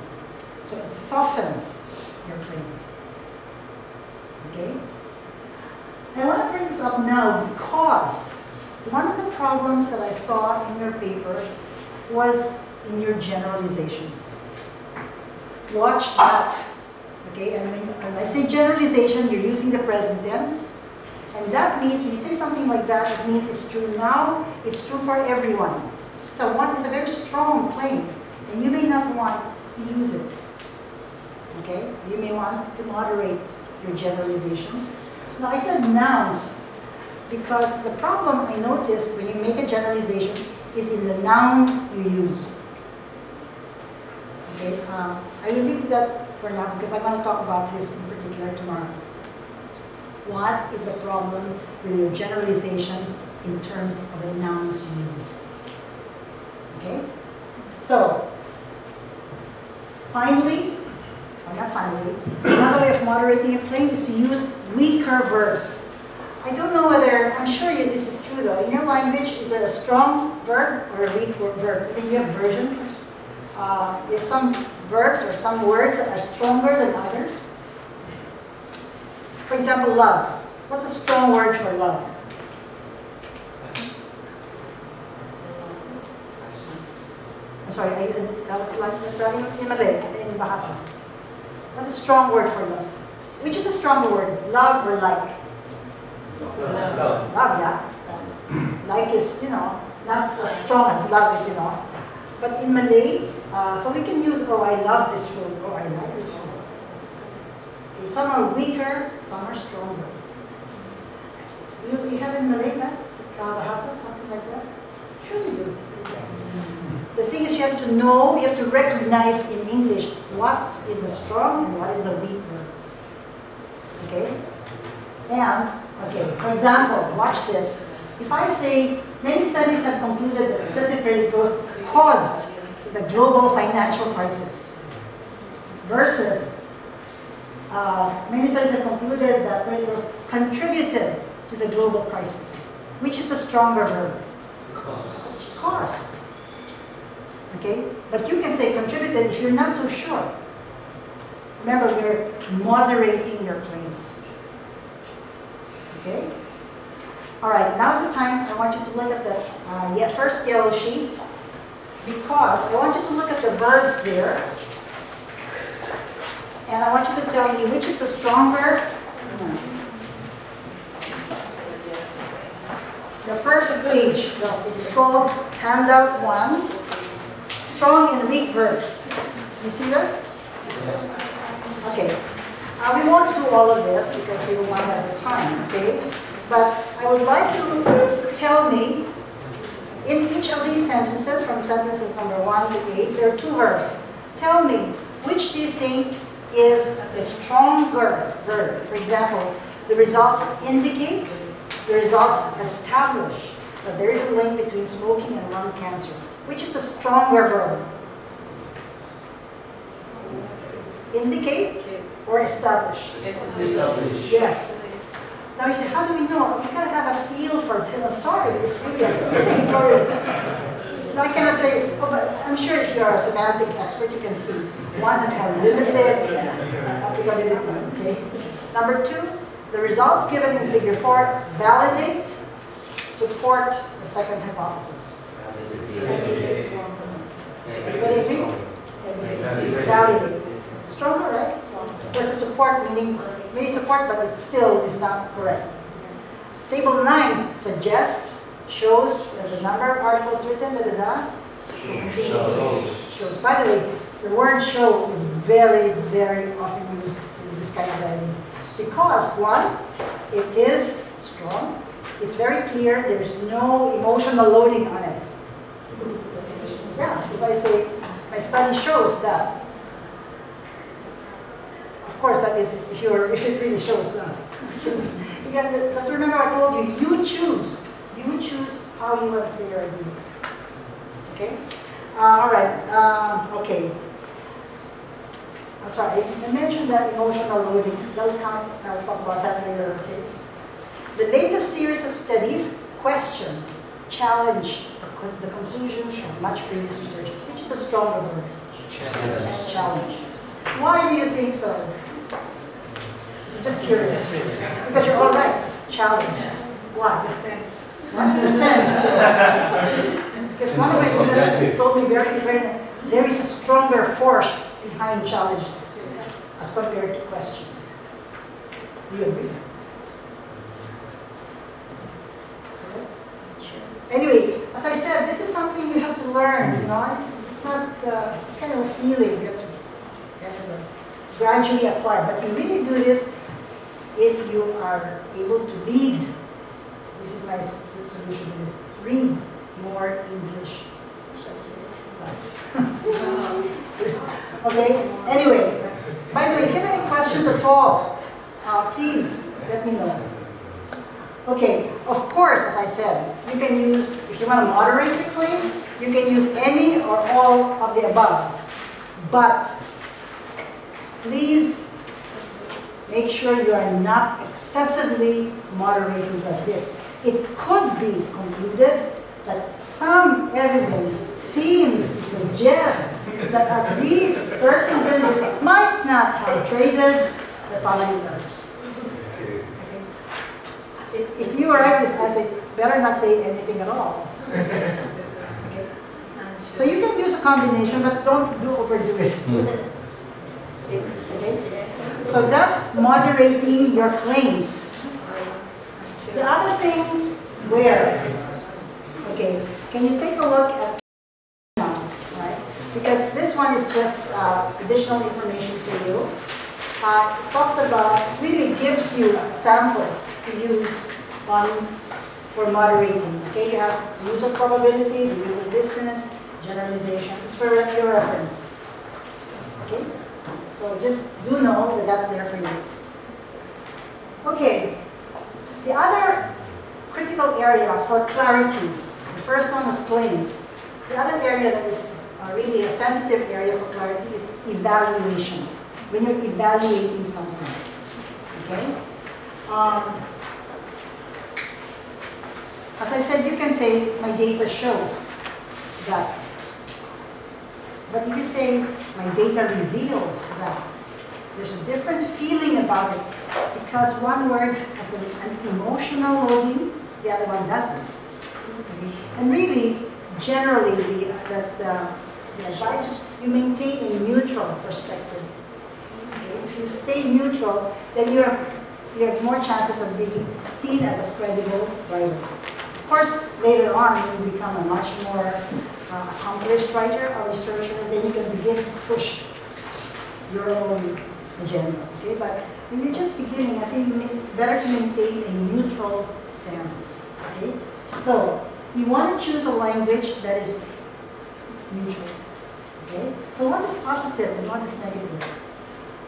So it softens your claim. Okay? I want to bring this up now because one of the problems that I saw in your paper was in your generalizations. Watch that. Okay, and when I say generalization, you're using the present tense. And that means, when you say something like that, it means it's true now, it's true for everyone. So one is a very strong claim, and you may not want to use it. Okay, you may want to moderate your generalizations. Now I said nouns, because the problem I noticed when you make a generalization is in the noun you use. Okay, I will leave that for now because I'm going to talk about this in particular tomorrow. What is the problem with your generalization in terms of the nouns you use? Okay? So, finally, or not finally, another way of moderating a claim is to use weaker verbs. I don't know whether, I'm sure this is true though. In your language, is there a strong verb or a weak verb? I think you have versions. You have some verbs or some words that are stronger than others. For example, love. What's a strong word for love? I'm sorry, that was like, in Malay, in Bahasa. What's a strong word for love? Which is a stronger word, love or like? Love. Love, yeah. Like is, you know, not as strong as love is, you know. But in Malay, so we can use, oh, I love this food, oh, I like this food. Okay, some are weaker, some are stronger. You have in Malay that? Kalabahasa, something like that? Sure we do. The thing is you have to know, you have to recognize in English what is the strong and what is the weak verb. Okay? And, okay, for example, watch this. If I say, many studies have concluded that excessive credit growth caused the global financial crisis, versus many studies have concluded that credit growth contributed to the global crisis. Which is the stronger verb? Caused. Okay? But you can say contributed if you're not so sure. Remember, you're moderating your claims. Okay? All right, now's the time I want you to look at the first yellow sheet, because I want you to look at the verbs there, and I want you to tell me which is the stronger. The first page, it's called handout 1, strong and weak verbs. You see that? Yes. Okay. We won't do all of this because we don't want to have the time, okay? But I would like you to tell me, in each of these sentences, from sentences number 1 to 8, there are 2 verbs. Tell me, which do you think is the stronger verb? For example, the results indicate, the results establish that there is a link between smoking and lung cancer. Which is the stronger verb? Indicate or establish? Establish. Yes. Now you say, how do we know? You gotta have a feel for it. Sorry, it's really a feeling for it. I cannot say, oh, but I'm sure if you're a semantic expert, you can see one has more limited applicability. Okay. Number 2, the results given in figure 4 validate, support the second hypothesis. Everybody agree? Validate. Stronger, right? Versus support, meaning may support, but it still is not correct. Table 9 suggests, shows, there's a number of articles written, shows. By the way, the word show is very, very often used in this kind of writing. Because, 1, it is strong, it's very clear, there's no emotional loading on it. Yeah, if I say, my study shows that, of course, that is if it really shows that. Again, let's remember I told you, you choose how you want to say your idea. Okay? All right. Okay. That's right. I mentioned that emotional loading. That'll come. I'll talk about that later. Okay. The latest series of studies question, challenge the conclusions from much previous research, which is a stronger word. Challenge. Why do you think so? I'm just curious. Because you're all right. It's challenge. Why? The sense. What? The sense. Because one of my students told me there is a stronger force behind challenge as compared to question. Do you agree? Anyway, as I said, this is something you have to learn. You know, it's not. It's kind of a feeling you have to gradually acquire. But you really do this if you are able to read. This is my solution to this. Read more English stuff. Okay. Anyway, by the way, if you have any questions at all, please let me know. Okay, of course, as I said, you can use, if you want to moderate your claim, you can use any or all of the above. But please make sure you are not excessively moderating like this. It could be concluded that some evidence seems to suggest that at least certain vendors might not have traded the following letters. If you write this, I say, better not say anything at all. Okay. So you can use a combination, but don't overdo it. Okay? So that's moderating your claims. The other thing, where? Okay, can you take a look at now, right? Because this one is just additional information for you. It talks about, really gives you samples to use for moderating. Okay, you have use of probability, the use of distance, generalization. It's for your reference. Okay, so just do know that that's there for you. Okay, the other critical area for clarity, the first one is claims. The other area that is really a sensitive area for clarity is evaluation. When you're evaluating something, okay? As I said, you can say, my data shows that. But if you say, my data reveals that, there's a different feeling about it because one word has an emotional loading, the other one doesn't. And really, generally, the advice is you maintain a neutral perspective. Okay? If you stay neutral, then you have more chances of being seen as a credible writer. Of course, later on, when you become a much more accomplished writer or researcher, then you can begin to push your own agenda. Okay? But when you're just beginning, I think it's better to maintain a neutral stance. Okay? So, you want to choose a language that is neutral. Okay? So what is positive and what is negative?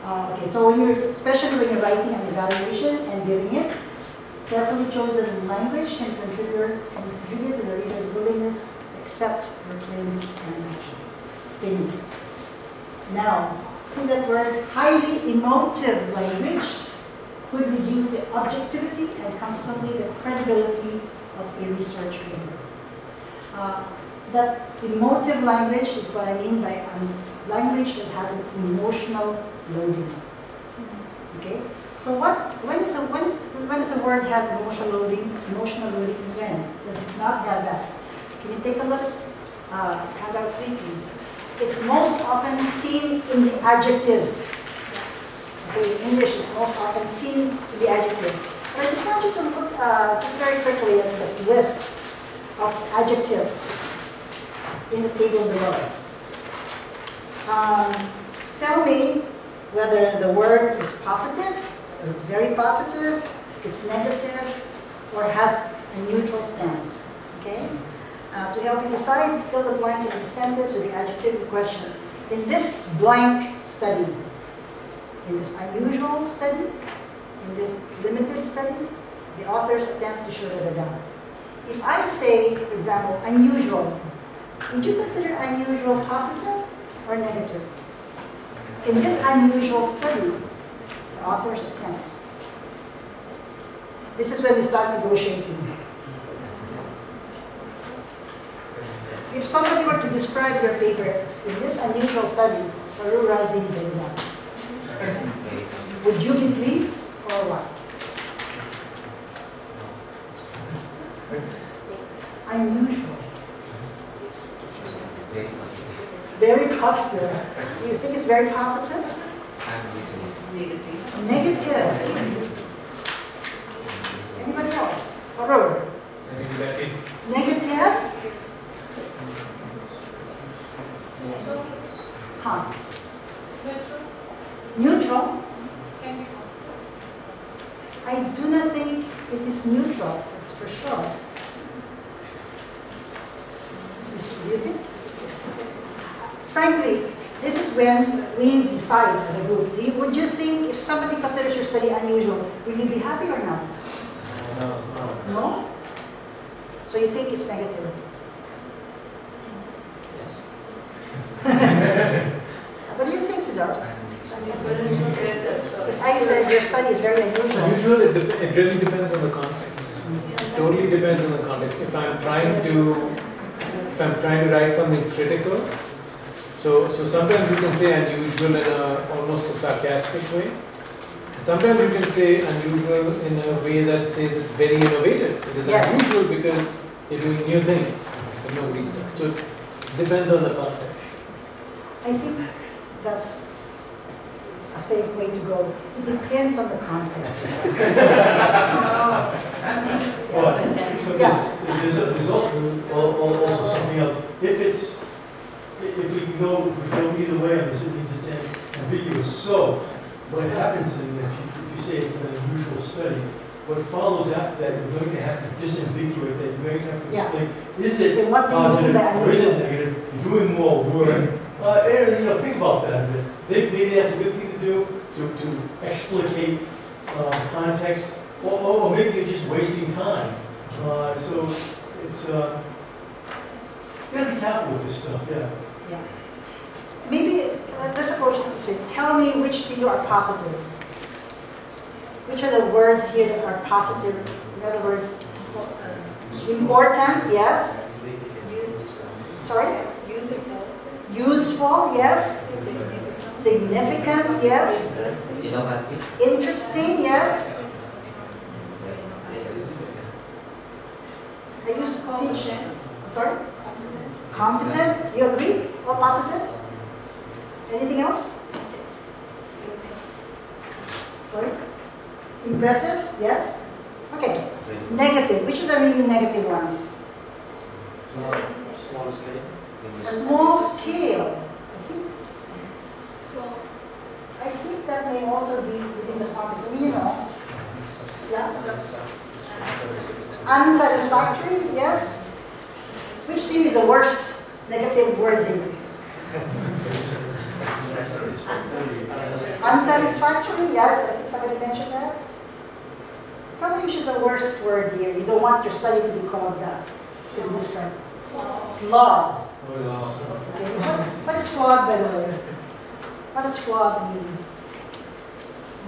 Okay, so when you're, especially when you're writing an evaluation and giving it, carefully chosen language can contribute to the reader's willingness to accept your claims and actions. Opinions. Now, see that word, highly emotive language could reduce the objectivity and consequently the credibility of a research paper. That emotive language is what I mean by a language that has an emotional loading. Okay? So when does a word have emotional loading? Emotional loading when? Does it not have that? Can you take a look? Handout 3, please. It's most often seen in the adjectives. Okay, English is most often seen in the adjectives. But I just want you to look just very quickly at this list of adjectives in the table below. Tell me whether the word is positive, or is very positive, it's negative, or has a neutral stance. Okay? To help you decide, fill the blank in the sentence with the adjective in question. In this blank study, in this unusual study, in this limited study, the authors attempt to show the data. If I say, for example, unusual, would you consider unusual positive or negative? In this unusual study, the authors attempt. This is when we start negotiating. If somebody were to describe your paper in this unusual study, would you be pleased or what? Unusual. Very positive. Do you think it's very positive? Negative. Anybody else? Horror. Negative? Huh. Neutral? Can be positive. I do not think it is neutral, that's for sure. Do you think? Frankly, this is when we decide as a group. Would you think if somebody considers your study unusual, will you be happy or not? No. No? So you think it's negative? Yes. What do you think, Suzan? If I said your study is very unusual. Usually, it really depends on the context. It totally depends on the context. If I'm trying to write something critical, so sometimes you can say unusual in almost a sarcastic way. And sometimes you can say unusual in a way that says it's very innovative. It is unusual because you're doing new things that nobody's done. So it depends on the context. I think that's a safe way to go. It depends on the context. Well, Yeah. there's also something else. If we can go either way on this, it means it's ambiguous. So what happens is if you say it's an unusual study, what follows after that, you're going to have to disambiguate that. You're going to have to explain, is it Then what do you mean positive by or is it unusual? negative? You're doing more work. Think about that a bit. Maybe that's a good thing to do, to explicate context, or maybe you're just wasting time. So it's, you gotta be careful with this stuff, yeah. Yeah. Maybe let's approach it this way. Tell me which to you are positive. Which are the words here that are positive? In other words, important, yes. Sorry? Useful. Useful, yes. Significant, yes. Inovatif. Interesting, yes. I used to teach. Competent. Sorry? Competent. You agree? All positive? Anything else? Sorry? Impressive? Yes. Okay. Negative. Which are the really negative ones? Small scale. Small scale. Flow. I think that may also be within the context. Yes. Unsatisfactory, yes. Which to you is the worst negative word here? Unsatisfactory, yes. I think somebody mentioned that. Tell me which is the worst word here. You don't want your study to be called that. In this term. Flawed. Okay. What is flawed, by the way? What does flawed mean?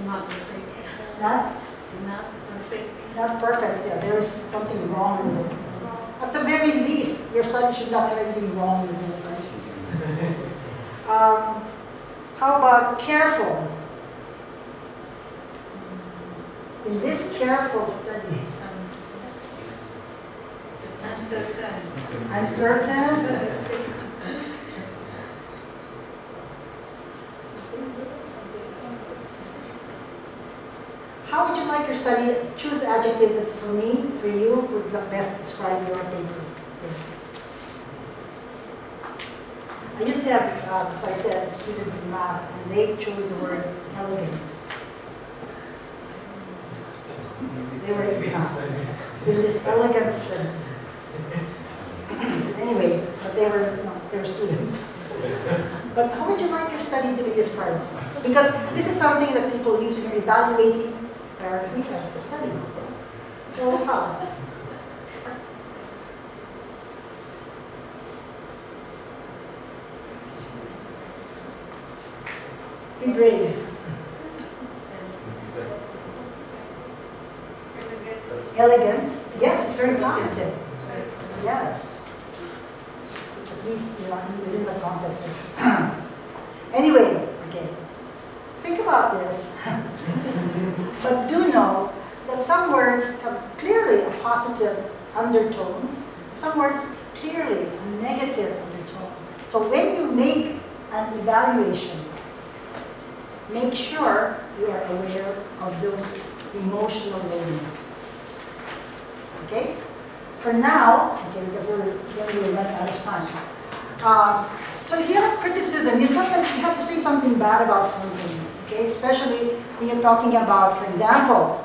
Not perfect. Not? Not perfect. Not perfect. Yeah, there is something wrong with it. At the very least, your study should not have anything wrong with it, right? How about careful? In this careful study, uncertain, how would you like your study? Choose adjective that for me, for you, would best describe your paper. I used to have, as I said, students in math, and they chose the word elegant. They were in this elegant study. Anyway, but they were students. But how would you like your study to be described? Because this is something that people use when you're evaluating their study. So how? Be brave. Elegant. Yes, it's very positive. Yes. At least within the context. Anyway, okay. Think about this. But do know that some words have clearly a positive undertone, some words clearly a negative undertone. So when you make an evaluation, make sure you are aware of those emotional loadings. Okay? For now, okay, because we're running out of time. So if you have criticism, sometimes you have to say something bad about something. Okay? Especially when you're talking about, for example,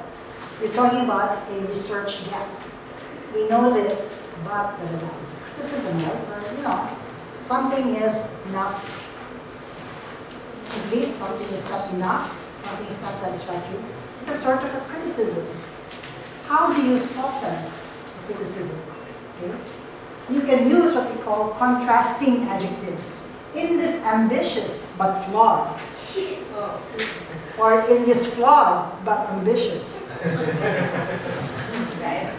you're talking about a research gap. We know this, but it's criticism, right? Or, something is not complete, something is not enough, something is not satisfactory. It's a sort of a criticism. How do you soften criticism? Okay? You can use what we call contrasting adjectives. In this ambitious but flawed, or in this flawed but ambitious.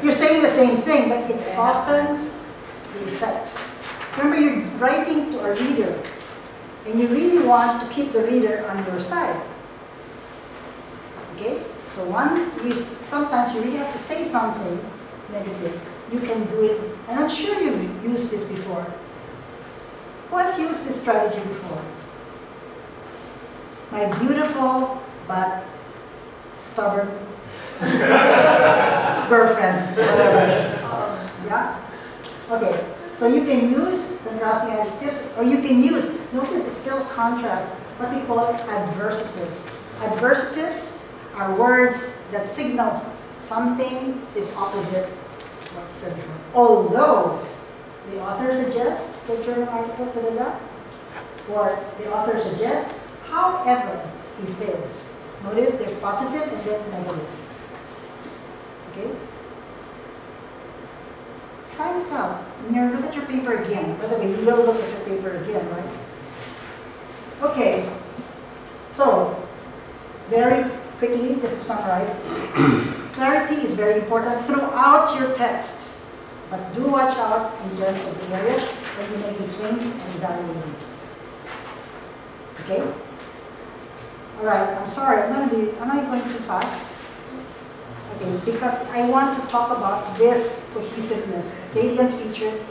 You're saying the same thing, but it softens the effect. Remember, you're writing to a reader, and you really want to keep the reader on your side. Okay? So sometimes you really have to say something negative. You can do it, and I'm sure you've used this before. Who has used this strategy before? my beautiful but stubborn girlfriend, whatever. Yeah? Okay, so you can use contrasting adjectives, or you can use, notice it's still contrast, what we call adversatives. Adversatives are words that signal something is opposite what's said before. Although the author suggests the German articles, or the author suggests, however, he fails. Notice there's positive and then negative. Okay? Try this out. Look at your paper again. By the way, you will look at your paper again, right? Okay. So, very quickly, just to summarize, clarity is very important throughout your text. But do watch out in terms of the areas that you make claims and evaluating. Okay? Alright, I'm sorry, am I going too fast? Okay, because I want to talk about this cohesiveness, salient feature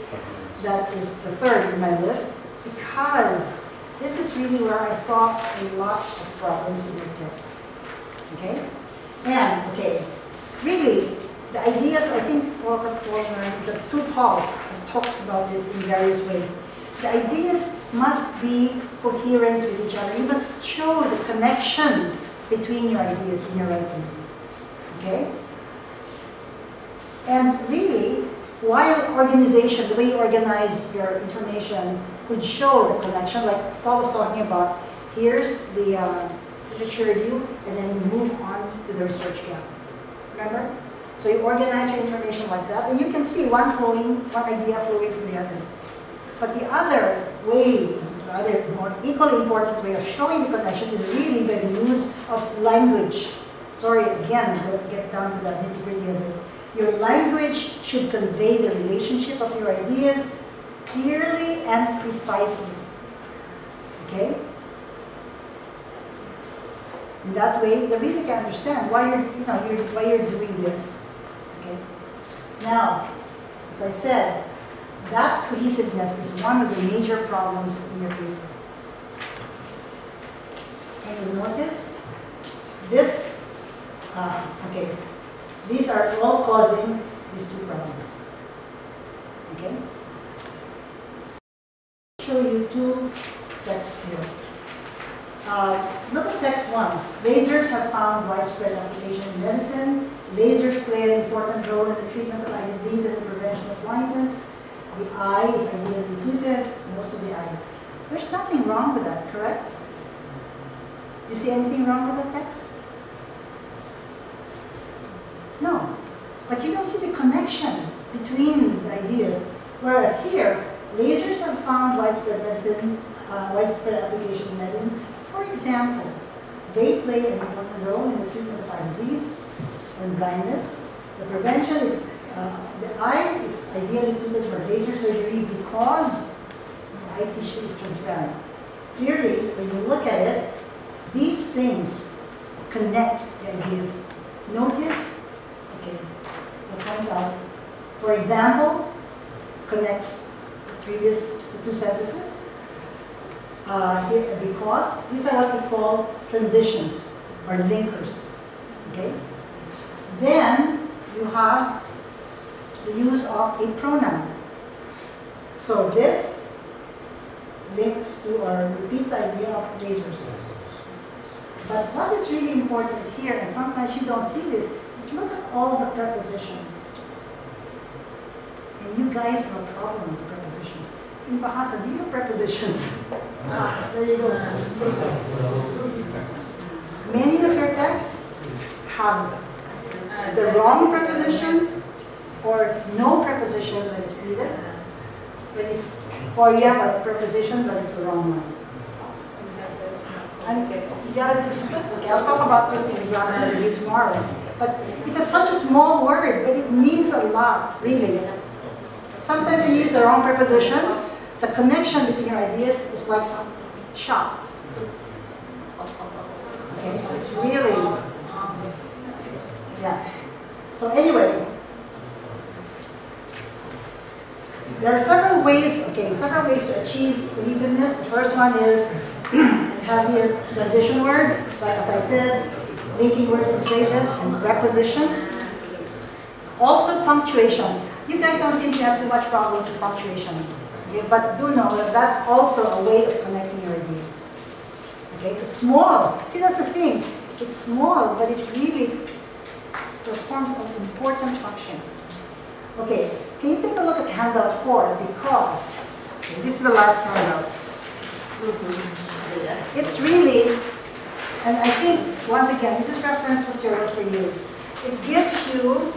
that is the third in my list, because this is really where I saw a lot of problems in your text. Okay? And, okay, really, the ideas, I think, the two Pauls have talked about this in various ways. The ideas must be coherent with each other. You must show the connection between your ideas in your writing. Okay? And really, while organization, the way you organize your information, could show the connection, like Paul was talking about, here's the literature review, and then you move on to the research gap. Remember? So you organize your information like that, and you can see one idea flowing from the other. But the other way, the other more equally important way of showing the connection is really by the use of language. Sorry, again, to get down to that nitty-gritty of it. Your language should convey the relationship of your ideas clearly and precisely. Okay? In that way, the reader can understand why you're doing this. Okay? Now, as I said, that cohesiveness is one of the major problems in your paper. And you notice this, okay, these are all causing these two problems. Okay? I'll show you two texts here. Look at text 1. Lasers have found widespread application in medicine. Lasers play an important role in the treatment of eye disease and the prevention of blindness. The eye is ideally suited, most of the eye. There's nothing wrong with that, correct? Do you see anything wrong with that text? No. But you don't see the connection between the ideas. Whereas here, lasers have found widespread application in medicine. For example, they play an important role in the treatment of eye disease and blindness. The prevention is, the eye is ideally suited for laser surgery because the eye tissue is transparent. Clearly, when you look at it, these things connect the ideas. Notice, okay, I'll point out, for example, connects the two sentences. Because these are what we call transitions or linkers. Okay? Then you have the use of a pronoun. So this links to or repeats the idea of lasers. But what is really important here, and sometimes you don't see this, is look at all the prepositions. And you guys have a problem with the prepositions. In Bahasa, do you have prepositions? There you go. Many of your texts have the wrong preposition or no preposition that is needed. Or you have a preposition but it's the wrong one. And you gotta do something. Okay, I'll talk about this in the grammar review tomorrow. But it's such a small word, but it means a lot, really. Sometimes you use the wrong preposition. The connection between your ideas is like shot. Okay, so it's really, yeah. So anyway, there are several ways to achieve cohesiveness. The first one is You have here transition words, like as I said, linking words and phrases, and prepositions. Also punctuation. You guys don't seem to have too much problems with punctuation. Okay? But do know that that's also a way of connecting your ideas. Okay? It's small. See, that's the thing. It's small, but it really performs an important function. Okay, can you take a look at handout 4? Because this is the last handout. It's really, and I think, once again, this is reference material for you. It gives you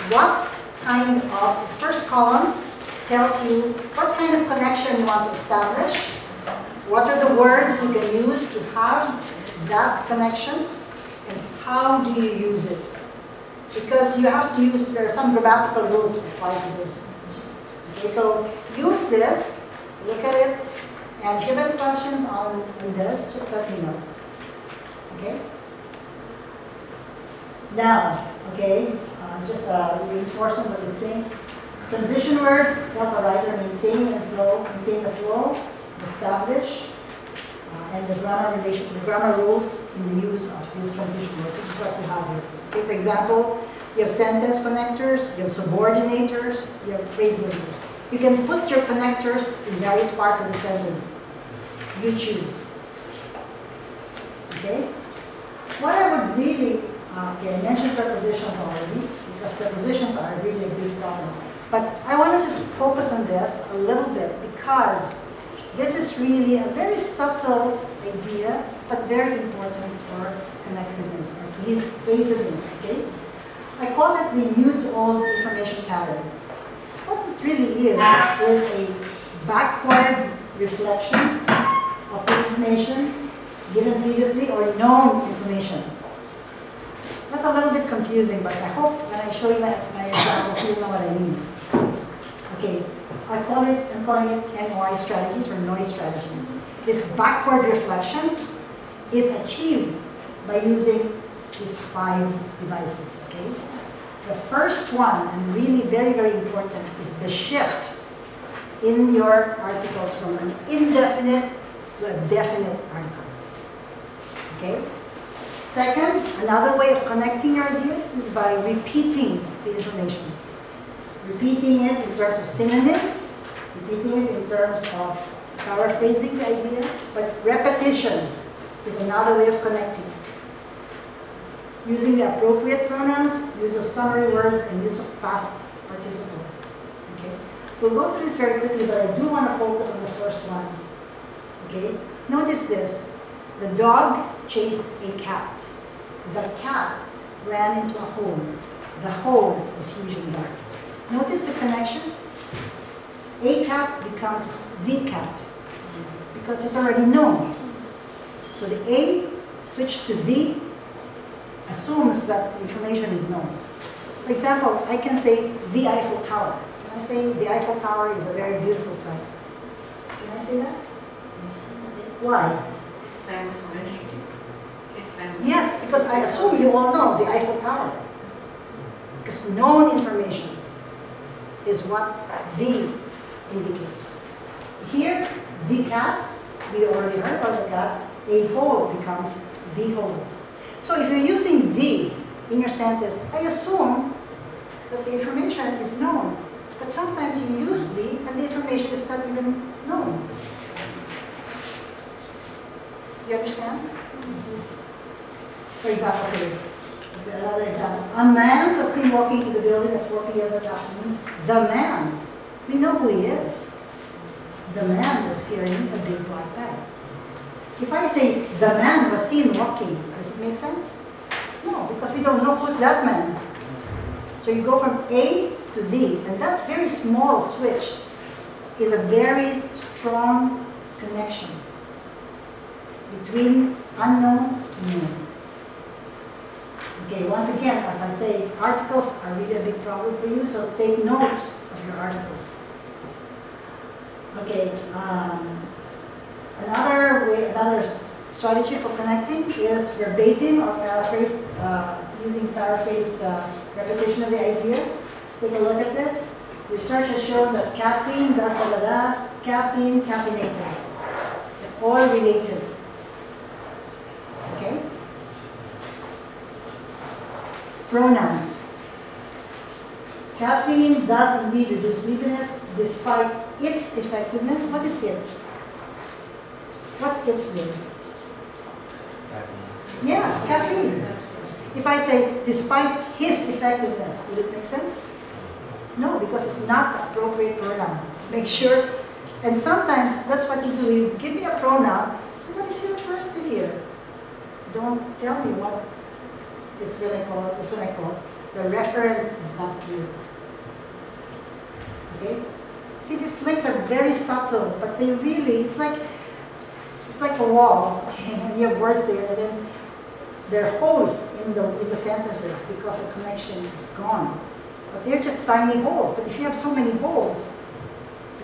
what kind of, the first column tells you what kind of connection you want to establish, what are the words you can use to have that connection, and how do you use it. Because you have to use, there are some grammatical rules that apply to this. Okay, so use this, look at it, and if you have any questions on this, just let me know. Okay? Now, okay, just a reinforcement of this thing. Transition words help a writer maintain the flow, establish, and the grammar rules in the use of these transition words, which is what we have here. Okay, for example, you have sentence connectors, you have subordinators, you have phrase linkers. You can put your connectors in various parts of the sentence. You choose. Okay? What I would really, okay, I mentioned prepositions already, because prepositions are really a big problem. But I want to just focus on this a little bit, because this is really a very subtle idea, but very important for connectiveness, and cohesiveness, okay? I call it the new to old information pattern. What it really is a backward reflection of the information given previously or known information. That's a little bit confusing, but I hope when I show you my examples, you'll know what I mean. Okay, I'm calling it NOI strategies or noise strategies. This backward reflection is achieved by using these 5 devices, okay? The first one, and really very, very important, is the shift in your articles from an indefinite to a definite article, okay? Second, another way of connecting your ideas is by repeating the information. Repeating it in terms of synonyms, repeating it in terms of paraphrasing the idea, but repetition is another way of connecting. Using the appropriate pronouns, use of summary words, and use of past participle. Okay? We'll go through this very quickly, but I do want to focus on the first one. Okay? Notice this. The dog chased a cat. The cat ran into a hole. The hole was hugely dark. Notice the connection? A cat becomes the cat because it's already known. So the A switched to the assumes that the information is known. For example, I can say the Eiffel Tower. Can I say the Eiffel Tower is a very beautiful sight? Can I say that? Why? It's famous already. It's famous. Yes, because I assume you all know the Eiffel Tower. Because known information is what the indicates. Here, the cat, we already heard about the cat, a hole becomes the hole. So if you're using the in your sentence, I assume that the information is known. But sometimes you use the and the information is not even known. You understand? For example, okay, another example. A man was seen walking into the building at 4 p.m. that afternoon. The man. We know who he is. The man was carrying a big black bag. If I say the man was seen walking, does it make sense? No, because we don't know who's that man. So you go from A to the, and that very small switch is a very strong connection between unknown to known. Okay, once again, as I say, articles are really a big problem for you, so take note of your articles. Okay, another strategy for connecting is verbatim or paraphrased, using paraphrased repetition of the idea. Take a look at this. Research has shown that caffeine does caffeine, caffeinated. They're all related. Pronouns. Caffeine does indeed reduce sleepiness despite its effectiveness. What is its? What's its name? Yes, caffeine. If I say despite his effectiveness, would it make sense? No, because it's not the appropriate pronoun. Make sure, and sometimes that's what you do. You give me a pronoun, so what is he referring to here? Don't tell me what it's going to call, it's going to call. The referent is not clear. Okay? See, these links are very subtle, but they really, it's like a wall, okay? And you have words there, and then there are holes in the sentences because the connection is gone. But they're just tiny holes. But if you have so many holes,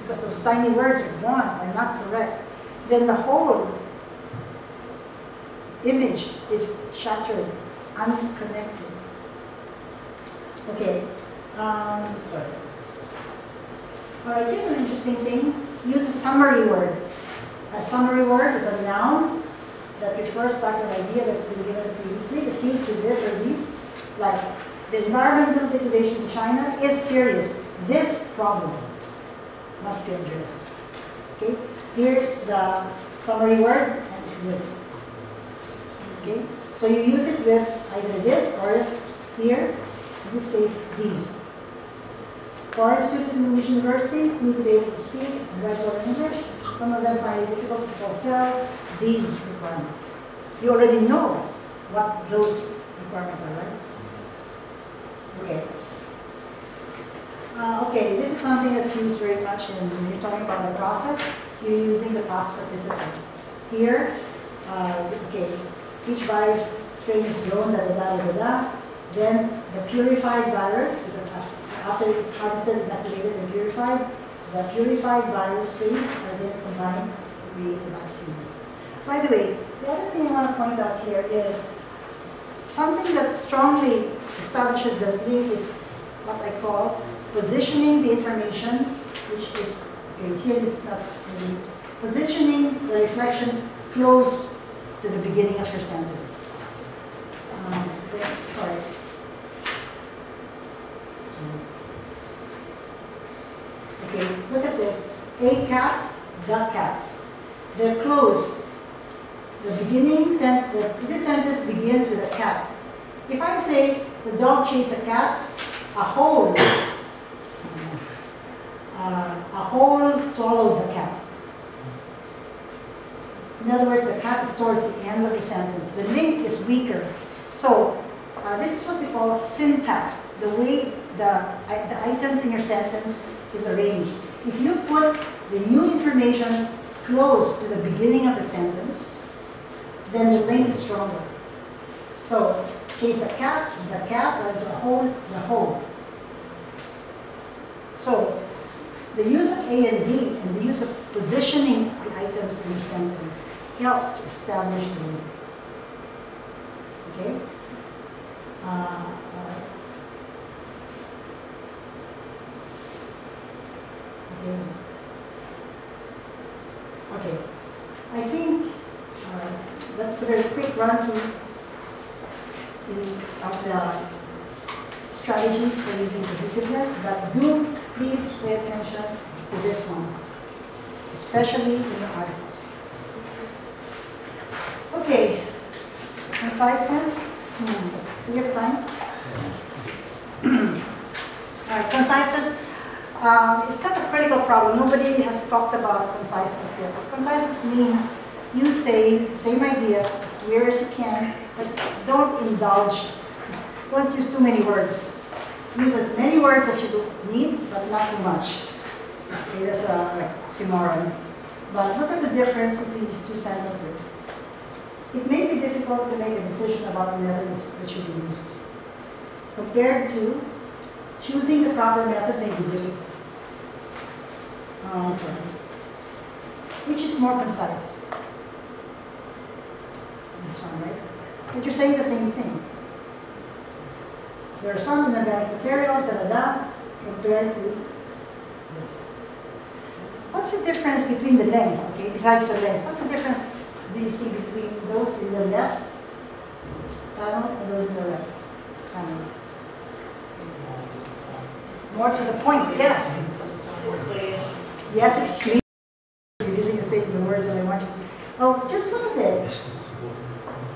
because those tiny words are gone, are not correct, then the whole image is shattered, unconnected. Okay. Sorry. All right, here's an interesting thing. Use a summary word. A summary word is a noun that refers back to an idea that's been given previously. It's used with this or these. Like, the environmental degradation in China is serious. This problem must be addressed. Okay? Here's the summary word, and it's this. Okay? So you use it with either this or here, in this case, these. Foreign students in Indonesian universities need to be able to speak and write well in English. Some of them find it difficult to fulfill these requirements. You already know what those requirements are, right? Okay. Okay, this is something that's used very much when you're talking about the process. You're using the past participle. Here, okay, each virus strain is grown, da da da da da. Then the purified virus, because after it's harvested, inactivated, and purified, the purified virus strains are then combined to create the vaccine. By the way, the other thing I want to point out here is something that strongly establishes the link is what I call positioning the information, which is, okay, here this is not really, positioning the reflection close to the beginning of your sentence. Sorry. Okay, look at this. A cat, the cat. They're close. The beginning sentence, this sentence begins with a cat. If I say the dog chased a cat, a hole swallowed the cat. In other words, the cat is towards the end of the sentence. The link is weaker. So this is what we call syntax, the way the items in your sentence is arranged. If you put the new information close to the beginning of the sentence, then the link is stronger. So, chase a cat, the cat, or the hole. So, the use of A and V and the use of positioning the items in the sentence helps to establish the link. Okay? Okay. I think that's a very quick run through of the strategies for using cohesiveness, but do please pay attention to this one, especially in the articles. Okay, conciseness. Do we have time? All right, conciseness. It's not a critical problem. Nobody has talked about conciseness yet. What conciseness means, you say the same idea as clear as you can, but don't indulge. Don't use too many words. Use as many words as you need, but not too much. Okay, that's like oxymoron. But look at the difference between these two sentences. It may be difficult to make a decision about the methods that should be used. Compared to choosing the proper method may be difficult. Which is more concise? This one, right? But you're saying the same thing. There are some inorganic materials, compared to this. What's the difference between the length, okay, besides the length? What's the difference do you see between those in the left panel and those in the right? More to the point, yes. Yes, it's clear. You're using the words that I want you to. Oh, just look at it.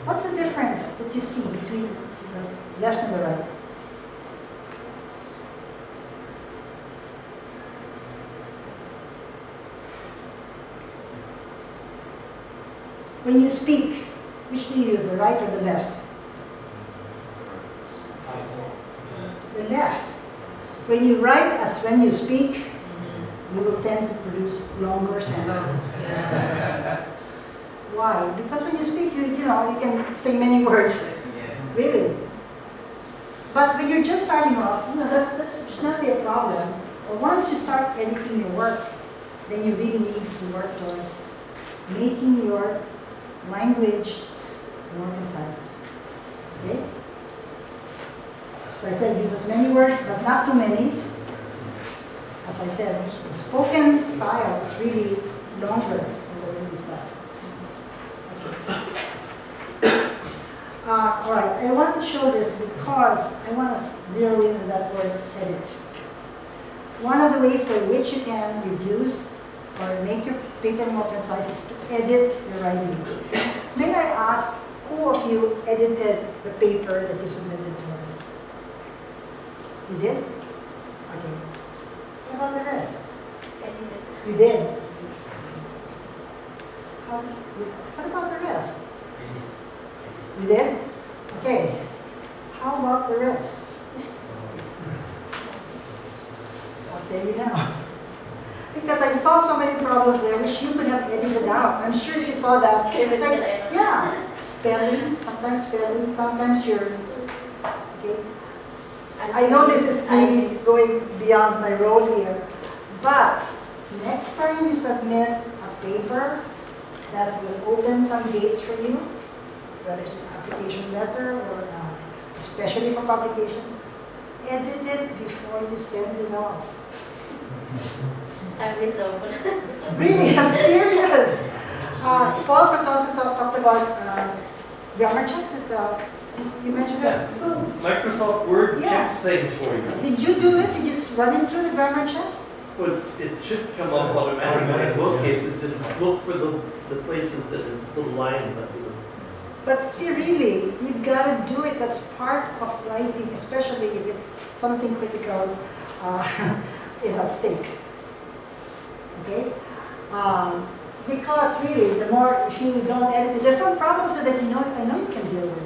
What's the difference that you see between the left and the right? When you speak, which do you use, the right or the left? The left. When you write as when you speak, you will tend to produce longer sentences. Why? Because when you speak, you can say many words. Really. But when you're just starting off, that should not be a problem. But once you start editing your work, then you really need to work towards making your language more concise. Okay? So I said use as many words, but not too many. As I said, the spoken style is really longer than the written style. Okay. All right, I want to show this because I want to zero in on that word edit. One of the ways by which you can reduce or make your paper more concise is to edit your writing. May I ask who of you edited the paper that you submitted to us? You did? Okay. What about the rest? You did? What about the rest? You did? Okay. How about the rest? I'll tell you now. Because I saw so many problems there which you could have edited out. I'm sure you saw that. Like, yeah, spelling, sometimes you're, okay. I know this is maybe going beyond my role here, but next time you submit a paper that will open some gates for you, whether it's an application letter or especially for publication, edit it before you send it off. Really, I'm serious. Paul Cortez talked about grammar checks. You mentioned that? Microsoft Word checks things for you. Did you do it? Did you run it through the grammar check? Well, it should come up automatically. In most cases, just look for the places that are little lines under them. But see, really, you've got to do it. That's part of writing, especially if it's something critical is at stake. Okay? Because really, the more, if you don't edit it, there's some problems so that I know you can deal with.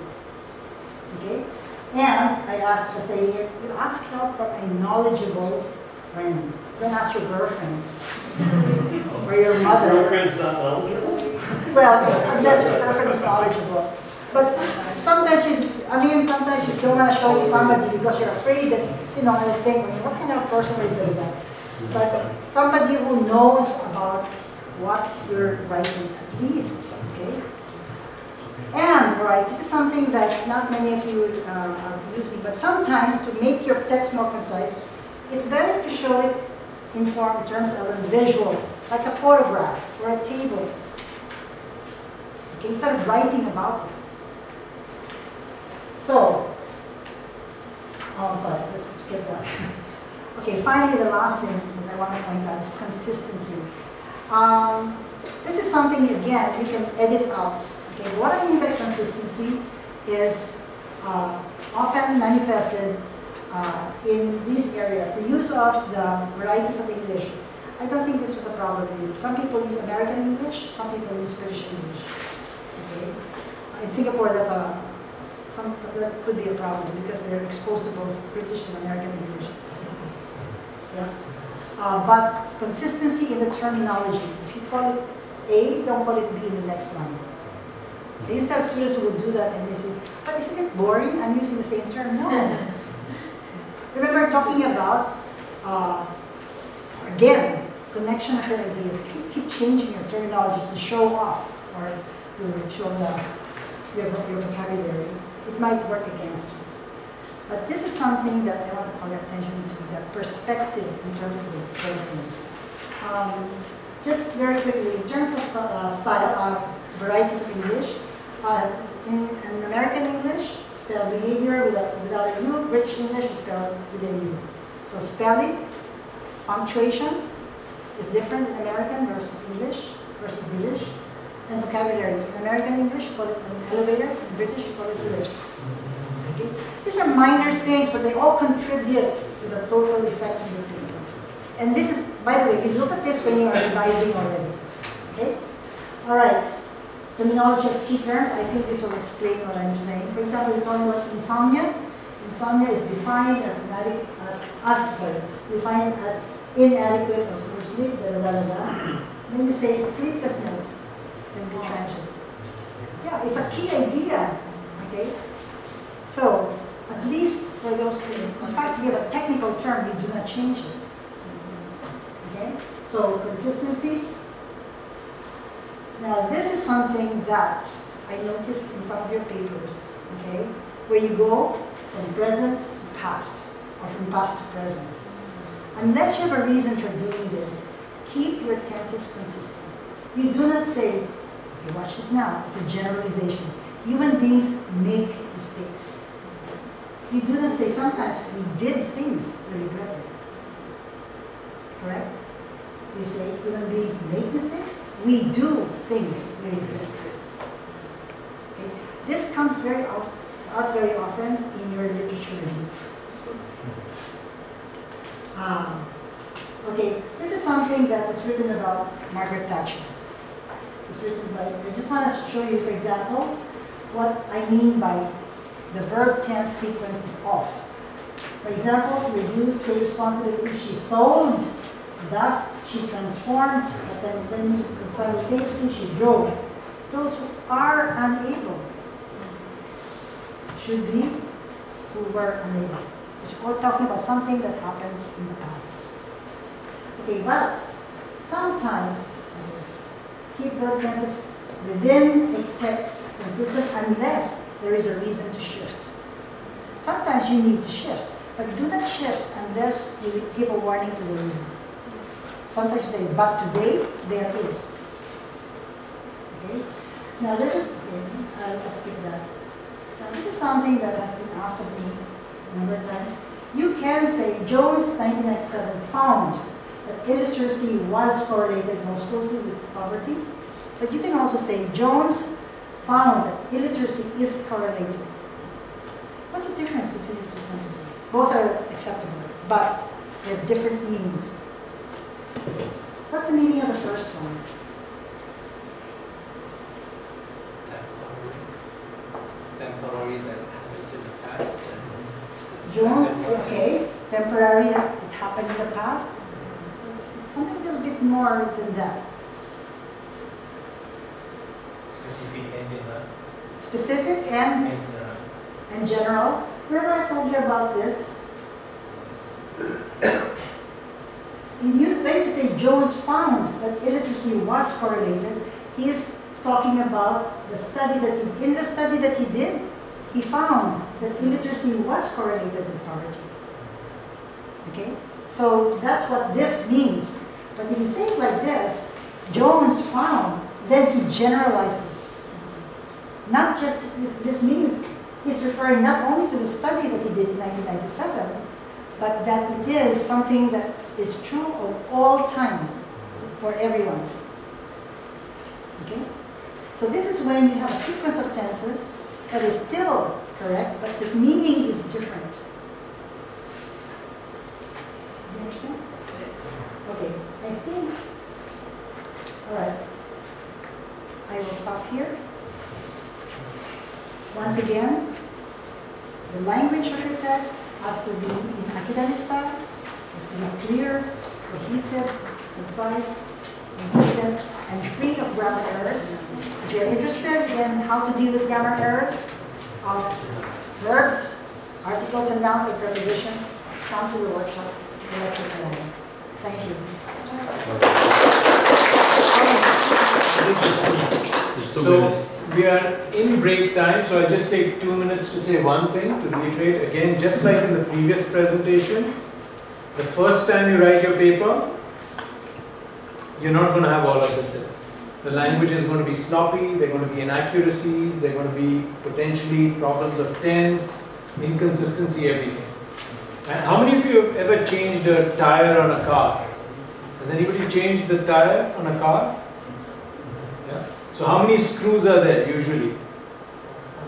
Okay? And I asked to say here, you ask help from a knowledgeable friend. Don't ask your girlfriend or your mother. Girlfriend's not knowledgeable. Well, unless your girlfriend is knowledgeable. But sometimes sometimes you don't want to show it to somebody because you're afraid that, you'll think, what kind of person will do that? But somebody who knows about what you're writing at least, okay? And, all right, this is something that not many of you are using, but sometimes to make your text more concise, it's better to show it in terms of a visual, like a photograph or a table. Okay, instead of writing about it. So, sorry, let's skip that. Okay, finally, the last thing that I want to point out is consistency. This is something, again, you can edit out. Okay, what I mean by consistency is often manifested in these areas. The use of the varieties of English. I don't think this was a problem for you. Some people use American English, some people use British English. Okay? In Singapore, that could be a problem because they're exposed to both British and American English. Yeah. But consistency in the terminology. If you call it A, don't call it B in the next line. I used to have students who would do that and they say, but isn't it boring? I'm using the same term. No. Remember talking about, again, connection of your ideas. Keep changing your terminology to show off or to show your vocabulary. It might work against you. But this is something that I want to call your attention to, the perspective in terms of the things. Just very quickly, in terms of style, varieties of English, in American English, spell behavior without a U. British English is spelled with a U. So spelling, punctuation is different in American versus English versus British. And vocabulary. In American English, you call it an elevator. In British, you call it a lift. Okay? These are minor things, but they all contribute to the total effect of the paper. And this is, by the way, you look at this when you are revising already. Okay? All right. Terminology of key terms. I think this will explain what I'm saying. For example, we're talking about insomnia. Insomnia is defined as defined as inadequate or sleep. Then you say sleeplessness can be transient. Yeah, it's a key idea. Okay. So at least for those things, in fact, if you have a technical term, you do not change it. Okay. So consistency. Now this is something that I noticed in some of your papers. Okay, where you go from present to past, or from past to present. Unless you have a reason for doing this, keep your tenses consistent. You do not say, okay, watch this now, it's a generalization. Human beings make mistakes. You do not say sometimes we did things we regretted. Correct? We say human beings make mistakes, we do things we regret. Okay? This comes out very often in your literature review. Okay, this is something that was written about Margaret Thatcher. It's written by, I just want to show you, for example, what I mean by the verb tense sequence is off. For example, reduce take responsibility, she sold, thus she transformed, then simultaneously she drove. Those who are unable should be who were unable. We're talking about something that happened in the past. Okay, but sometimes keep verb tenses within a text consistent unless there is a reason to shift. Sometimes you need to shift, but do not shift unless you give a warning to the reader. Sometimes you say, but today there is. Okay? Now let's just, let's skip that. Now this is something that has been asked of me a number of times. You can say, Jones 1997 found that illiteracy was correlated most closely with poverty, but you can also say, Jones found that illiteracy is correlated. What's the difference between the two sentences? Both are acceptable, but they have different meanings. What's the meaning of the first one? Temporary that happens in the past. Jones, okay, temporary that it happened in the past. Something a little bit more than that. Specific and general. Specific and general. Remember I told you about this? When you say Jones found that illiteracy was correlated, he is talking about the study that in the study that he did, he found that illiteracy was correlated with poverty. Okay? So that's what this means. But if you say it like this, Jones found, then he generalizes. Not just, this means he's referring not only to the study that he did in 1997, but that it is something that is true of all time for everyone. Okay? So this is when you have a sequence of tenses that is still correct, but the meaning is different. You understand? Okay, I think, all right, I will stop here. Once again, the language of your text has to be in academic style. It's to be clear, cohesive, concise, consistent, and free of grammar errors. If you're interested in how to deal with grammar errors of verbs, articles and nouns, and prepositions, come to the workshop. Thank you. So we are in break time, so I'll just take 2 minutes to say one thing, to reiterate again, just like in the previous presentation, the first time you write your paper, you're not going to have all of this in it. The language is going to be sloppy, there are going to be inaccuracies, there are going to be potentially problems of tense, inconsistency, everything. And how many of you have ever changed a tire on a car? Has anybody changed the tire on a car? Yeah. So how many screws are there usually?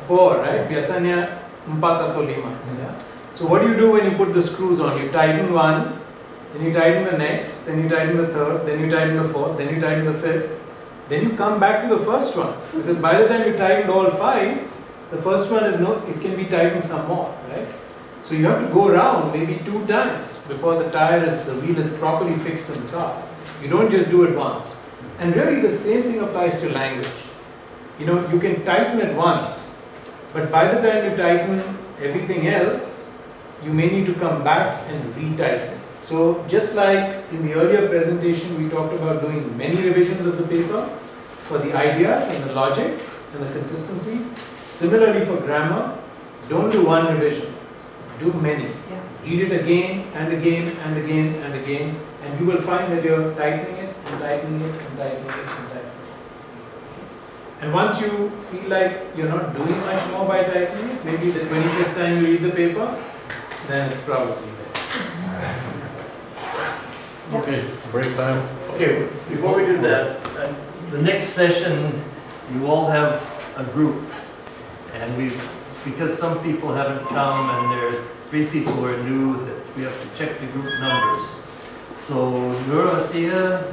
4, right? Biasanya 4 atau 5. Yeah. So what do you do when you put the screws on? You tighten one, then you tighten the next, then you tighten the third, then you tighten the fourth, then you tighten the fifth. Then you come back to the first one, because by the time you tightened all 5, the first one is it can be tightened some more, right? So you have to go around maybe 2 times before the wheel is properly fixed in the car. You don't just do it once. And really the same thing applies to language. You know, you can tighten it once, but by the time you tighten everything else, you may need to come back and retighten. So just like in the earlier presentation, we talked about doing many revisions of the paper for the ideas and the logic and the consistency. Similarly for grammar, don't do one revision, do many. Yeah. Read it again and again and again and again, and you will find that you're tightening it and tightening it and tightening it and tightening it. And once you feel like you're not doing much more by tightening it, maybe the 25th time you read the paper, then it's probably there. Okay, break time. Okay, before we do that, the next session, you all have a group. And because some people haven't come and there are 3 people who are new, that we have to check the group numbers. So, Nur Asiya,